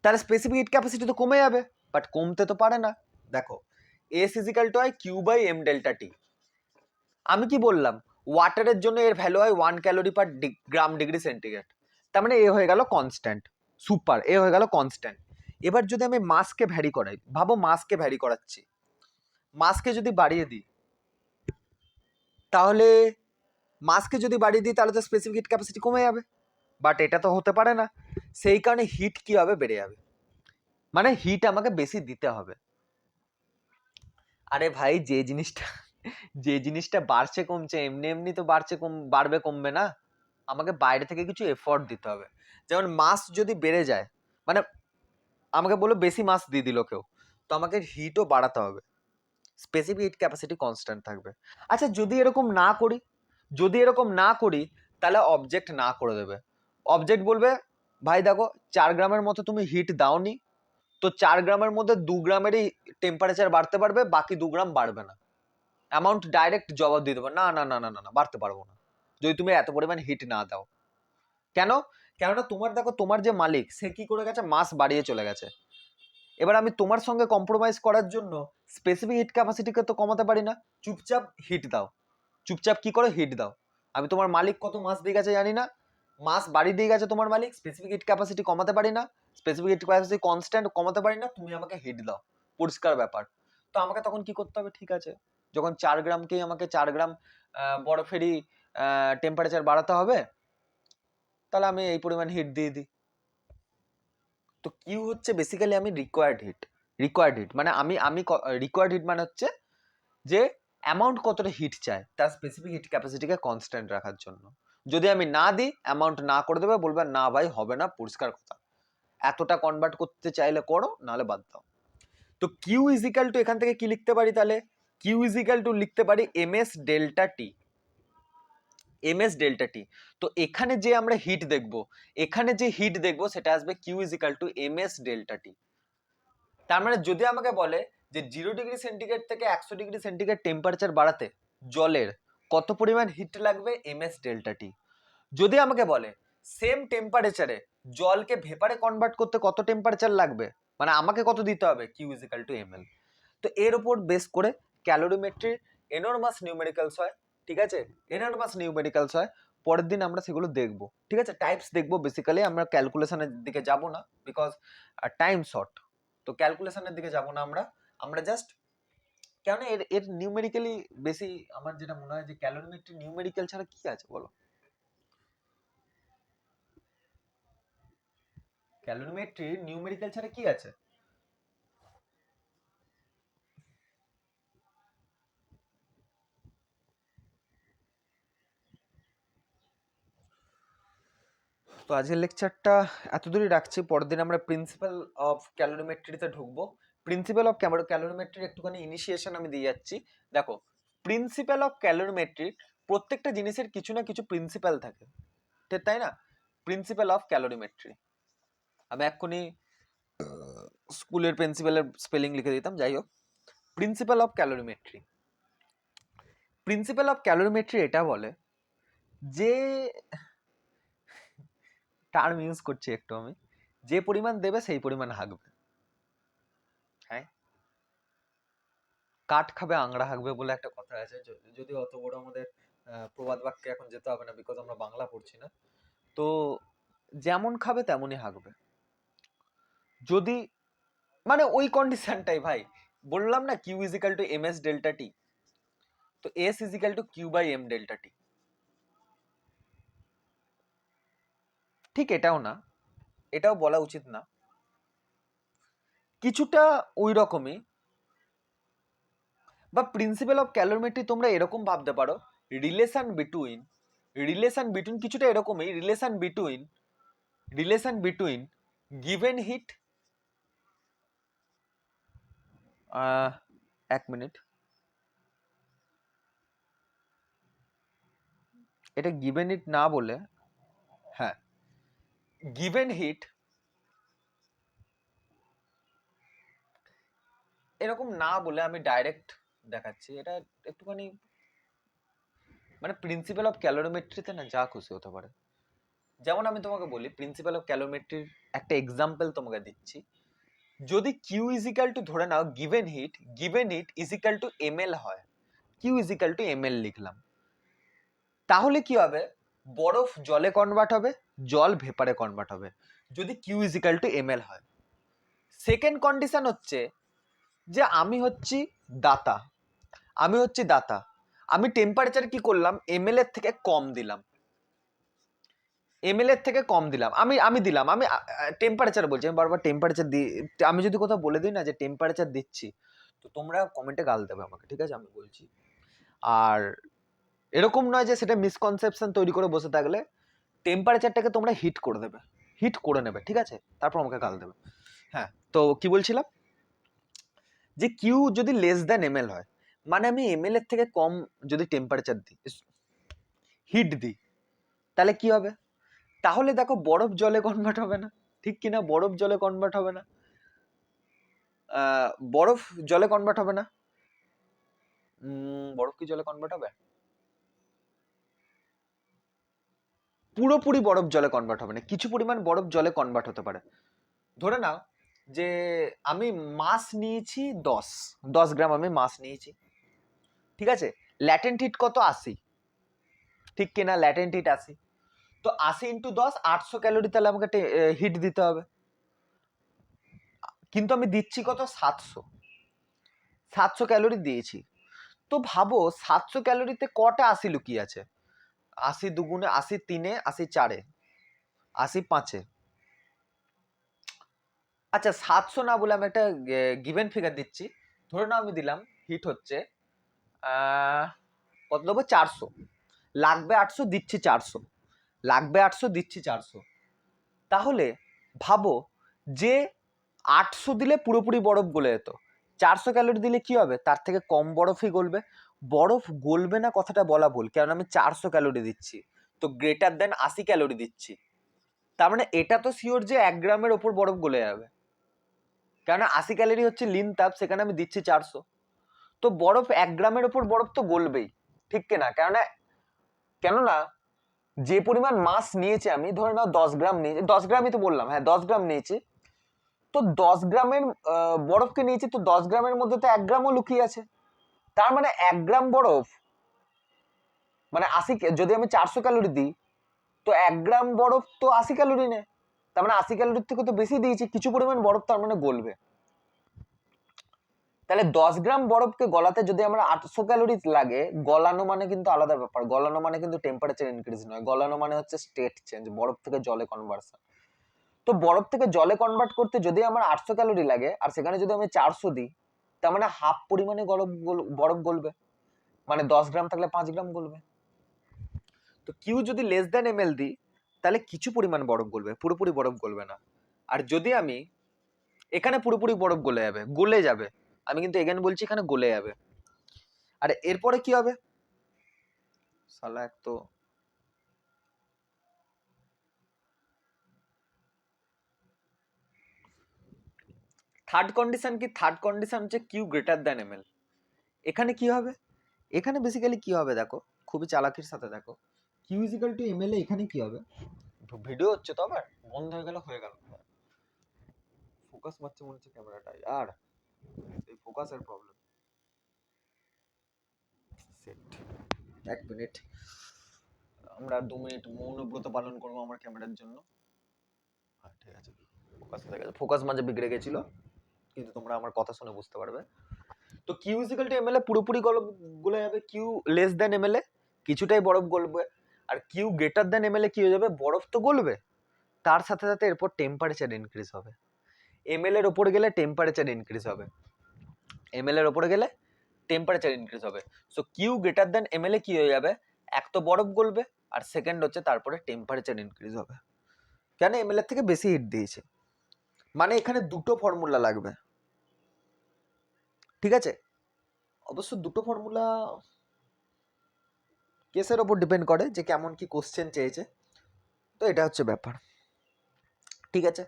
তাহলে স্পেসিফিক হিট ক্যাপাসিটি তো কমে যাবে, বাট কমতে তো পারে না। দেখো এস ইজিক্যাল টু হয় Q by M delta t. আমি কি বললাম, ওয়াটারের জন্য এর ভ্যালু হয় 1 calorie per gram degree centigrade, তার মানে এ হয়ে গেল কনস্ট্যান্ট, সুপার, এ হয়ে গেল কনস্ট্যান্ট। এবার যদি আমি মাসকে ভ্যারি করাই, ভাবো মাসকে ভ্যারি করাচ্ছি, মাসকে যদি বাড়িয়ে দিই তাহলে, মাসকে যদি বাড়িয়ে দিই তাহলে তো স্পেসিফিক হিট ক্যাপাসিটি কমে যাবে, বাট এটা তো হতে পারে না, সেই কারণে হিট কি হবে, বেড়ে যাবে, মানে হিট আমাকে বেশি দিতে হবে। আরে ভাই যে জিনিসটা বাড়ছে কমছে এমনি এমনি তো বাড়বে কমবে না, আমাকে বাইরে থেকে কিছু এফোর্ট দিতে হবে। যেমন মাস যদি বেড়ে যায়, মানে আমাকে বলো বেশি মাস দিয়ে দিল কেউ, তো আমাকে হিটও বাড়াতে হবে, স্পেসিফিক হিট ক্যাপাসিটি কনস্ট্যান্ট থাকবে। আচ্ছা যদি এরকম না করি, তাহলে অবজেক্ট না করে দেবে, অবজেক্ট বলবে ভাই দেখো 4 গ্রামের মতো তুমি হিট দাওনি, তো 4 গ্রামের মধ্যে 2 গ্রামেরই টেম্পারেচার বাড়তে পারবে, বাকি 2 গ্রাম বাড়বে না। অ্যামাউন্ট ডাইরেক্ট জবাব দিয়ে দেবো, না না না না না বাড়তে পারবো না যদি তুমি এত পরিমাণ হিট না দাও। কেন, কেননা তোমার দেখো তোমার যে মালিক সে কি করে গেছে, মাস বাড়িয়ে চলে গেছে। এবার আমি তোমার সঙ্গে কম্প্রোমাইজ করার জন্য স্পেসিফিক হিট ক্যাপাসিটিকে তো কমাতে পারি না, চুপচাপ হিট দাও, চুপচাপ কি করে হিট দাও। আমি তোমার মালিক কত মাস দিয়ে গেছে জানি না, মাস বাড়িয়ে দিয়ে গেছে তোমার মালিক, স্পেসিফিক হিট ক্যাপাসিটি কমাতে পারি না, স্পেসিফিক হিট ক্যাপাসিটি কনস্ট্যান্ট কমাতে পারি না, তুমি আমাকে হিট দাও, পরিষ্কার ব্যাপার। তো আমাকে তখন কি করতে হবে, ঠিক আছে যখন 4 গ্রামকেই আমাকে 4 গ্রাম বরফেরই টেম্পারেচার বাড়াতে হবে, তাহলে আমি এই পরিমাণ হিট দিয়ে দিই। তো কিউ হচ্ছে বেসিক্যালি আমি রিকোয়ার্ড হিট মানে আমি রিকোয়ার্ড হিট মানে হচ্ছে যে অ্যামাউন্ট কতটা হিট চায় তার স্পেসিফিক হিট ক্যাপাসিটিকে কনস্ট্যান্ট রাখার জন্য। যদি আমি না দিই অ্যামাউন্ট না করে দেবে, বলবে না ভাই হবে না, পরিষ্কার কথা, এতটা কনভার্ট করতে চাইলে করো নাহলে বাদ দাও। তো কিউ ইজিক্যাল টু এখান থেকে কি লিখতে পারি, তাহলে কিউ ইজিক্যাল টু লিখতে পারি এম এস ডেল্টা টি, এম এস ডেল্টা টি। তো এখানে যে আমরা হিট দেখবো, এখানে যে হিট দেখবো সেটা আসবে Q equal to M S delta T. তার মানে যদি আমাকে বলে যে 0 ডিগ্রি সেন্টিগ্রেড থেকে 100 ডিগ্রি সেন্টিগ্রেড টেম্পারেচার বাড়াতে জলের কত পরিমাণ হিট লাগবে, এম এস ডেল্টা টি, যদি আমাকে বলে সেম টেম্পারেচারে জলকে ভেপারে কনভার্ট করতে কত টেম্পারেচার লাগবে, মানে আমাকে কত দিতে হবে, Q is equal to ml। তো এর উপর বেস করে ক্যালোরিমেট্রির এনরমাস নিউমেরিক্যালস হয়, ঠিক আছে, এনরমাস নিউমেরিক্যালস হয়। পরের দিন আমরা সেগুলো দেখবো, ঠিক আছে, টাইপস দেখবো। বেসিক্যালি আমরা ক্যালকুলেশনের দিকে যাব না, বিকজ টাইম শর্ট, তো ক্যালকুলেশনের দিকে যাব না আমরা। আমরা জাস্ট কেন এর এর নিউমেরিক্যালি বেশি, আমার যেটা মনে হয় যে ক্যালোরিমেট্রি নিউমেরিক্যাল ছাড়া কি আছে বলো? ক্যালোরিমেট্রি নিউমেরিক্যাল ছাড়া কি আছে? তো আজকের লেকচারটা এতদূরই রাখছি। পরের দিন আমরা প্রিন্সিপাল অফ ক্যালোরিমেট্রিতে ঢুকবো। প্রিন্সিপাল অফ ক্যালোরিমেট্রির একটুখানি ইনিশিয়েশন আমি দিয়ে যাচ্ছি। দেখো, প্রিন্সিপাল অফ ক্যালোরিমেট্রির প্রত্যেকটা জিনিসের কিছু না কিছু প্রিন্সিপাল থাকে, ঠিক তাই না? প্রিন্সিপাল অফ ক্যালোরিমেট্রি, আমি এক্ষুনি স্কুলের প্রিন্সিপালের স্পেলিং লিখে দিতাম, যাই হোক। প্রিন্সিপাল অফ ক্যালোরিমেট্রি, প্রিন্সিপাল অফ ক্যালোরিমেট্রি এটা বলে যে, টার্ম ইউজ করছি একটু আমি, যে পরিমাণ দেবে সেই পরিমাণ হাঁকবে। হ্যাঁ, কাঠ খাবে আংড়া হাঁকবে বলে একটা কথা আছে, যদি অত বড় আমাদের প্রবাদ বাক্যে এখন যেতে হবে না, বিকজ আমরা বাংলা পড়ছি না। তো যেমন খাবে তেমনই হাঁকবে। যদি মানে ওই কন্ডিশনটাই ভাই, বললাম না Q is equal to M S delta T, তো S is equal to Q by M delta T. ঠিক এটাও না, এটাও বলা উচিত না, কিছুটা ওই রকমই। বা প্রিন্সিপাল অফ ক্যালোরিমেট্রি তোমরা এরকম ভাবতে পারো, রিলেশন বিটুইন কিছুটা এরকমই, রিলেশন বিটুইন গিভেন হিট, এক মিনিট, এটা গিভেন হিট না বলে, হ্যাঁ, গিভেন হিট এরকম না বলে আমি ডাইরেক্ট দেখাচ্ছি। এটা একটুখানি মানে প্রিন্সিপাল অফ ক্যালোরিমেট্রিতে না যা খুশি হতে পারে। যেমন আমি তোমাকে বলি, প্রিন্সিপাল অফ ক্যালোরিমেট্রির একটা এক্সাম্পল তোমাকে দিচ্ছি। যদি কিউ ইজিক্যাল টু ধরে নাও given heat equal to ML হয়, কিউ ইজিক্যাল টু এমএল লিখলাম, তাহলে কি হবে, বরফ জলে কনভার্ট হবে, জল ভেপারে কনভার্ট হবে, যদি কিউ ইজিক্যাল টু এমএল হয়। সেকেন্ড কন্ডিশন হচ্ছে যে আমি হচ্ছি দাতা, আমি টেম্পারেচার কি করলাম, এমএল এর থেকে কম দিলাম, এমএল এর থেকে কম দিলাম, আমি দিলাম, আমি টেম্পারেচার বলছি, আমি বারবার টেম্পারেচার দিই। আমি যদি কোথাও বলে দিই না যে টেম্পারেচার দিচ্ছি, তো তোমরা কমেন্টে গাল দেবে আমাকে, ঠিক আছে, আমি বলছি। আর এরকম নয় যে সেটা মিসকনসেপশন তৈরি করে বসে থাকলে, টেম্পারেচারটাকে তোমরা হিট করে দেবে, হিট করে নেবে, ঠিক আছে, তারপর আমাকে গাল দেবে। হ্যাঁ, তো কি বলছিলাম, যে কিউ যদি লেস দ্যান এমএল হয়, মানে আমি এমএল এর থেকে কম যদি টেম্পারেচার দিই, হিট দিই, তাহলে কি হবে, তাহলে দেখো বরফ জলে কনভার্ট হবে না, ঠিক কিনা, বরফ জলে কনভার্ট হবে না, বরফ জলে কনভার্ট হবে না, বরফ কি জলে কনভার্ট হবে, পুরোপুরি বরফ জলে কনভার্ট হবে না, কিছু পরিমাণ বরফ জলে কনভার্ট হতে পারে। ধরে নাও যে আমি মাস নিয়েছি 10 গ্রাম আমি মাস নিয়েছি, ঠিক আছে, ল্যাটেন্ট হিট কত, 80, ঠিক কিনা, ল্যাটেন্ট হিট 80, তো 80 ইন্টু 10 800 ক্যালোরি, তাহলে আমাকে হিট দিতে হবে, কিন্তু আমি দিচ্ছি কত, 700 ক্যালোরি দিয়েছি। তো ভাবো 700 ক্যালোরিতে কটা 80 লুকিয়ে আছে, 80 দুগুণে, 80 তিনে, 80 চারে, 80 পাঁচে, আচ্ছা 700 না বলে আমি একটা গিভেন ফিগার দিচ্ছি, ধরে নাও আমি দিলাম হিট হচ্ছে কত দেবো, 400, লাগবে 800 দিচ্ছি 400, লাগবে 800 দিচ্ছি 400, তাহলে ভাবো যে 800 দিলে পুরোপুরি বরফ গলে যেত, 400 ক্যালোরি দিলে কি হবে, তার থেকে কম বরফই গলবে। বরফ গলবে না কথাটা বলা ভুল, কারণ আমি 400 ক্যালোরি দিচ্ছি, তো গ্রেটার দেন 80 ক্যালোরি দিচ্ছি, তার মানে এটা তো শিওর যে 1 গ্রামের ওপর বরফ গলে যাবে, কেন 80 ক্যালোরি হচ্ছে লিন তাপ, সেখানে আমি দিচ্ছি 400, তো বরফ 1 গ্রামের ওপর বরফ তো গলবেই, ঠিক কিনা, কেননা যে পরিমাণ মাস নিয়েছে, আমি ধরে নাও 10 গ্রাম নিয়েছি, 10 গ্রামই তো বললাম, হ্যাঁ 10 গ্রাম নিয়েছি, তো 10 গ্রামের বরফকে নিয়েছি, তো 10 গ্রামের মধ্যে তো 1 গ্রামও লুকিয়ে আছে। তার মানে 1 গ্রাম বরফ মানে 80, যদি আমি 400 ক্যালোরি দিই, তো 1 গ্রাম বরফ তো 80 ক্যালোরি নেয়। তার মানে 80 ক্যালোরির থেকে তো বেশি দিয়েছি, কিছু পরিমাণ বরফ তার মানে গলবে। তাহলে 10 গ্রাম বরফকে গলাতে যদি আমরা 800 ক্যালোরি লাগে, গলানো মানে কিন্তু আলাদা ব্যাপার। গলানো মানে কিন্তু টেম্পারেচার ইনক্রিজ নয়, গলানো মানে হচ্ছে স্টেট চেঞ্জ, বরফ থেকে জলে কনভার্সন। তো বরফ থেকে জলে কনভার্ট করতে যদি আমার 800 ক্যালোরি লাগে, আর সেখানে যদি আমি 400 দিই, তার মানে হাফ পরিমাণে বরফ গলবে, মানে 10 গ্রাম থাকলে 5 গ্রাম গলবে। তো কিউ যদি লেস দ্যান এমএল দিই, তাহলে কিছু পরিমাণ বরফ গলবে, পুরোপুরি বরফ গলবে না। আর যদি আমি এখানে পুরোপুরি বরফ গলে যাবে, আমি কিন্তু এগেন বলছি এখানে গলে যাবে। আর এরপরে কি হবে, সালা এক তো থার্ড কন্ডিশন কি, থার্ড কন্ডিশন হচ্ছে কিউ গ্রেটার দ্যান এমএল। এখানে কি হবে, এখানে বেসিক্যালি কি হবে দেখো, খুবই চালাকির সাথে দেখো, কিউ ইজিক্যাল টু এমএল এ এখানে কি হবে, ভিডিও হচ্ছে তো আবার বন্ধ হয়ে গেল, ফোকাস মারছে মনে হচ্ছে ক্যামেরাটাই, আর এই ফোকাসের প্রবলেম। সেট, এক মিনিট, আমরা 2 মিনিট মৌনব্রত পালন করবো আমার ক্যামেরার জন্য। ঠিক আছে, ফোকাস হয়ে গেছে, ফোকাস মাঝে বিগড়ে গেছিল, কিন্তু তোমরা আমার কথা শুনে বুঝতে পারবে। তো কিউ ইজিক্যাল টু এমএল এ পুরোপুরি গলে যাবে, কিউ লেস দ্যান এমএল এ কিছুটাই বরফ গলবে, আর কিউ গ্রেটার দ্যান এমএল এ কি হয়ে যাবে, বরফ তো গলবে, তার সাথে সাথে এরপর টেম্পারেচার ইনক্রিজ হবে। এমএল এর উপরে গেলে টেম্পারেচার ইনক্রিজ হবে, এমএল এর উপরে গেলে টেম্পারেচার ইনক্রিজ হবে। So Q greater than ML এ কি হয়ে যাবে, এক তো বরফ গলবে, আর সেকেন্ড হচ্ছে তারপরে টেম্পারেচার ইনক্রিজ হবে। কেন, এমএল এর থেকে বেশি হিট দিয়েছে, মানে এখানে দুটো ফর্মুলা লাগবে, ঠিক আছে। অবশ্য দুটো ফর্মুলা কেসের ওপর ডিপেন্ড করে যে কেমন কি কোশ্চেন চেয়েছে, তো এটা হচ্ছে ব্যাপার, ঠিক আছে।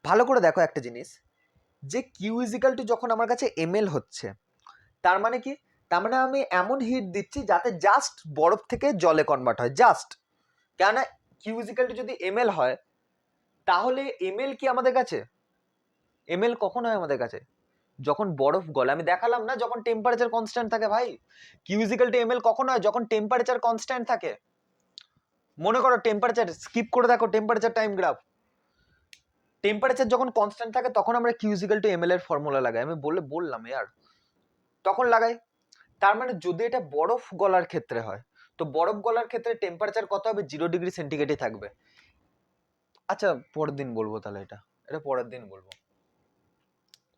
ভালো করে দেখো একটা জিনিস, যে কিউ ইজিক্যাল টু যখন আমার কাছে এমএল হচ্ছে, তার মানে কি, তার মানে আমি এমন হিট দিচ্ছি যাতে জাস্ট বরফ থেকে জলে কনভার্ট হয়, জাস্ট। কেন, কিউ ইজিক্যাল টু যদি এমএল হয়, তাহলে এমএল কি আমাদের কাছে, এমএল কখন হয় আমাদের কাছে, যখন বরফ গলে। আমি দেখালাম না, যখন টেম্পারেচার কনস্ট্যান্ট থাকে ভাই। কিউ ইজিক্যাল টু এমএল কখন হয়, যখন টেম্পারেচার কনস্ট্যান্ট থাকে। মনে করো টেম্পারেচার স্কিপ করে দেখো, টেম্পারেচার টাইম গ্রাফ, টেম্পারেচার যখন কনস্ট্যান্ট থাকে তখন আমরা কিউ ইজিক্যাল টু এমএল এর ফর্মুলা লাগাই, আমি বললাম ইয়ার, তখন লাগাই। তার মানে যদি এটা বরফ গলার ক্ষেত্রে হয়, তো বরফ গলার ক্ষেত্রে টেম্পারেচার কত হবে, 0 ডিগ্রি সেন্টিগ্রেডই থাকবে। আচ্ছা পরের দিন বলবো, তাহলে এটা পরের দিন বলবো।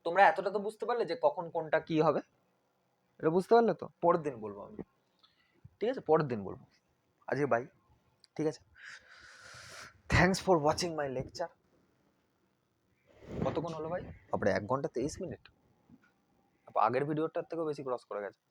তোমরা এতটা তো বুঝতে পারলে যে কখন কোনটা কি হবে, এটা বুঝতে পারলে তো, পরের দিন বলবো আমি, ঠিক আছে, পরের দিন বলবো। আজকে বাই, ঠিক আছে। Thanks for watching my lecture. কতক্ষণ হলো ভাই, তারপরে 1 ঘন্টা 23 মিনিট, আগের ভিডিওটার থেকেও বেশি ক্রস করে গেছে।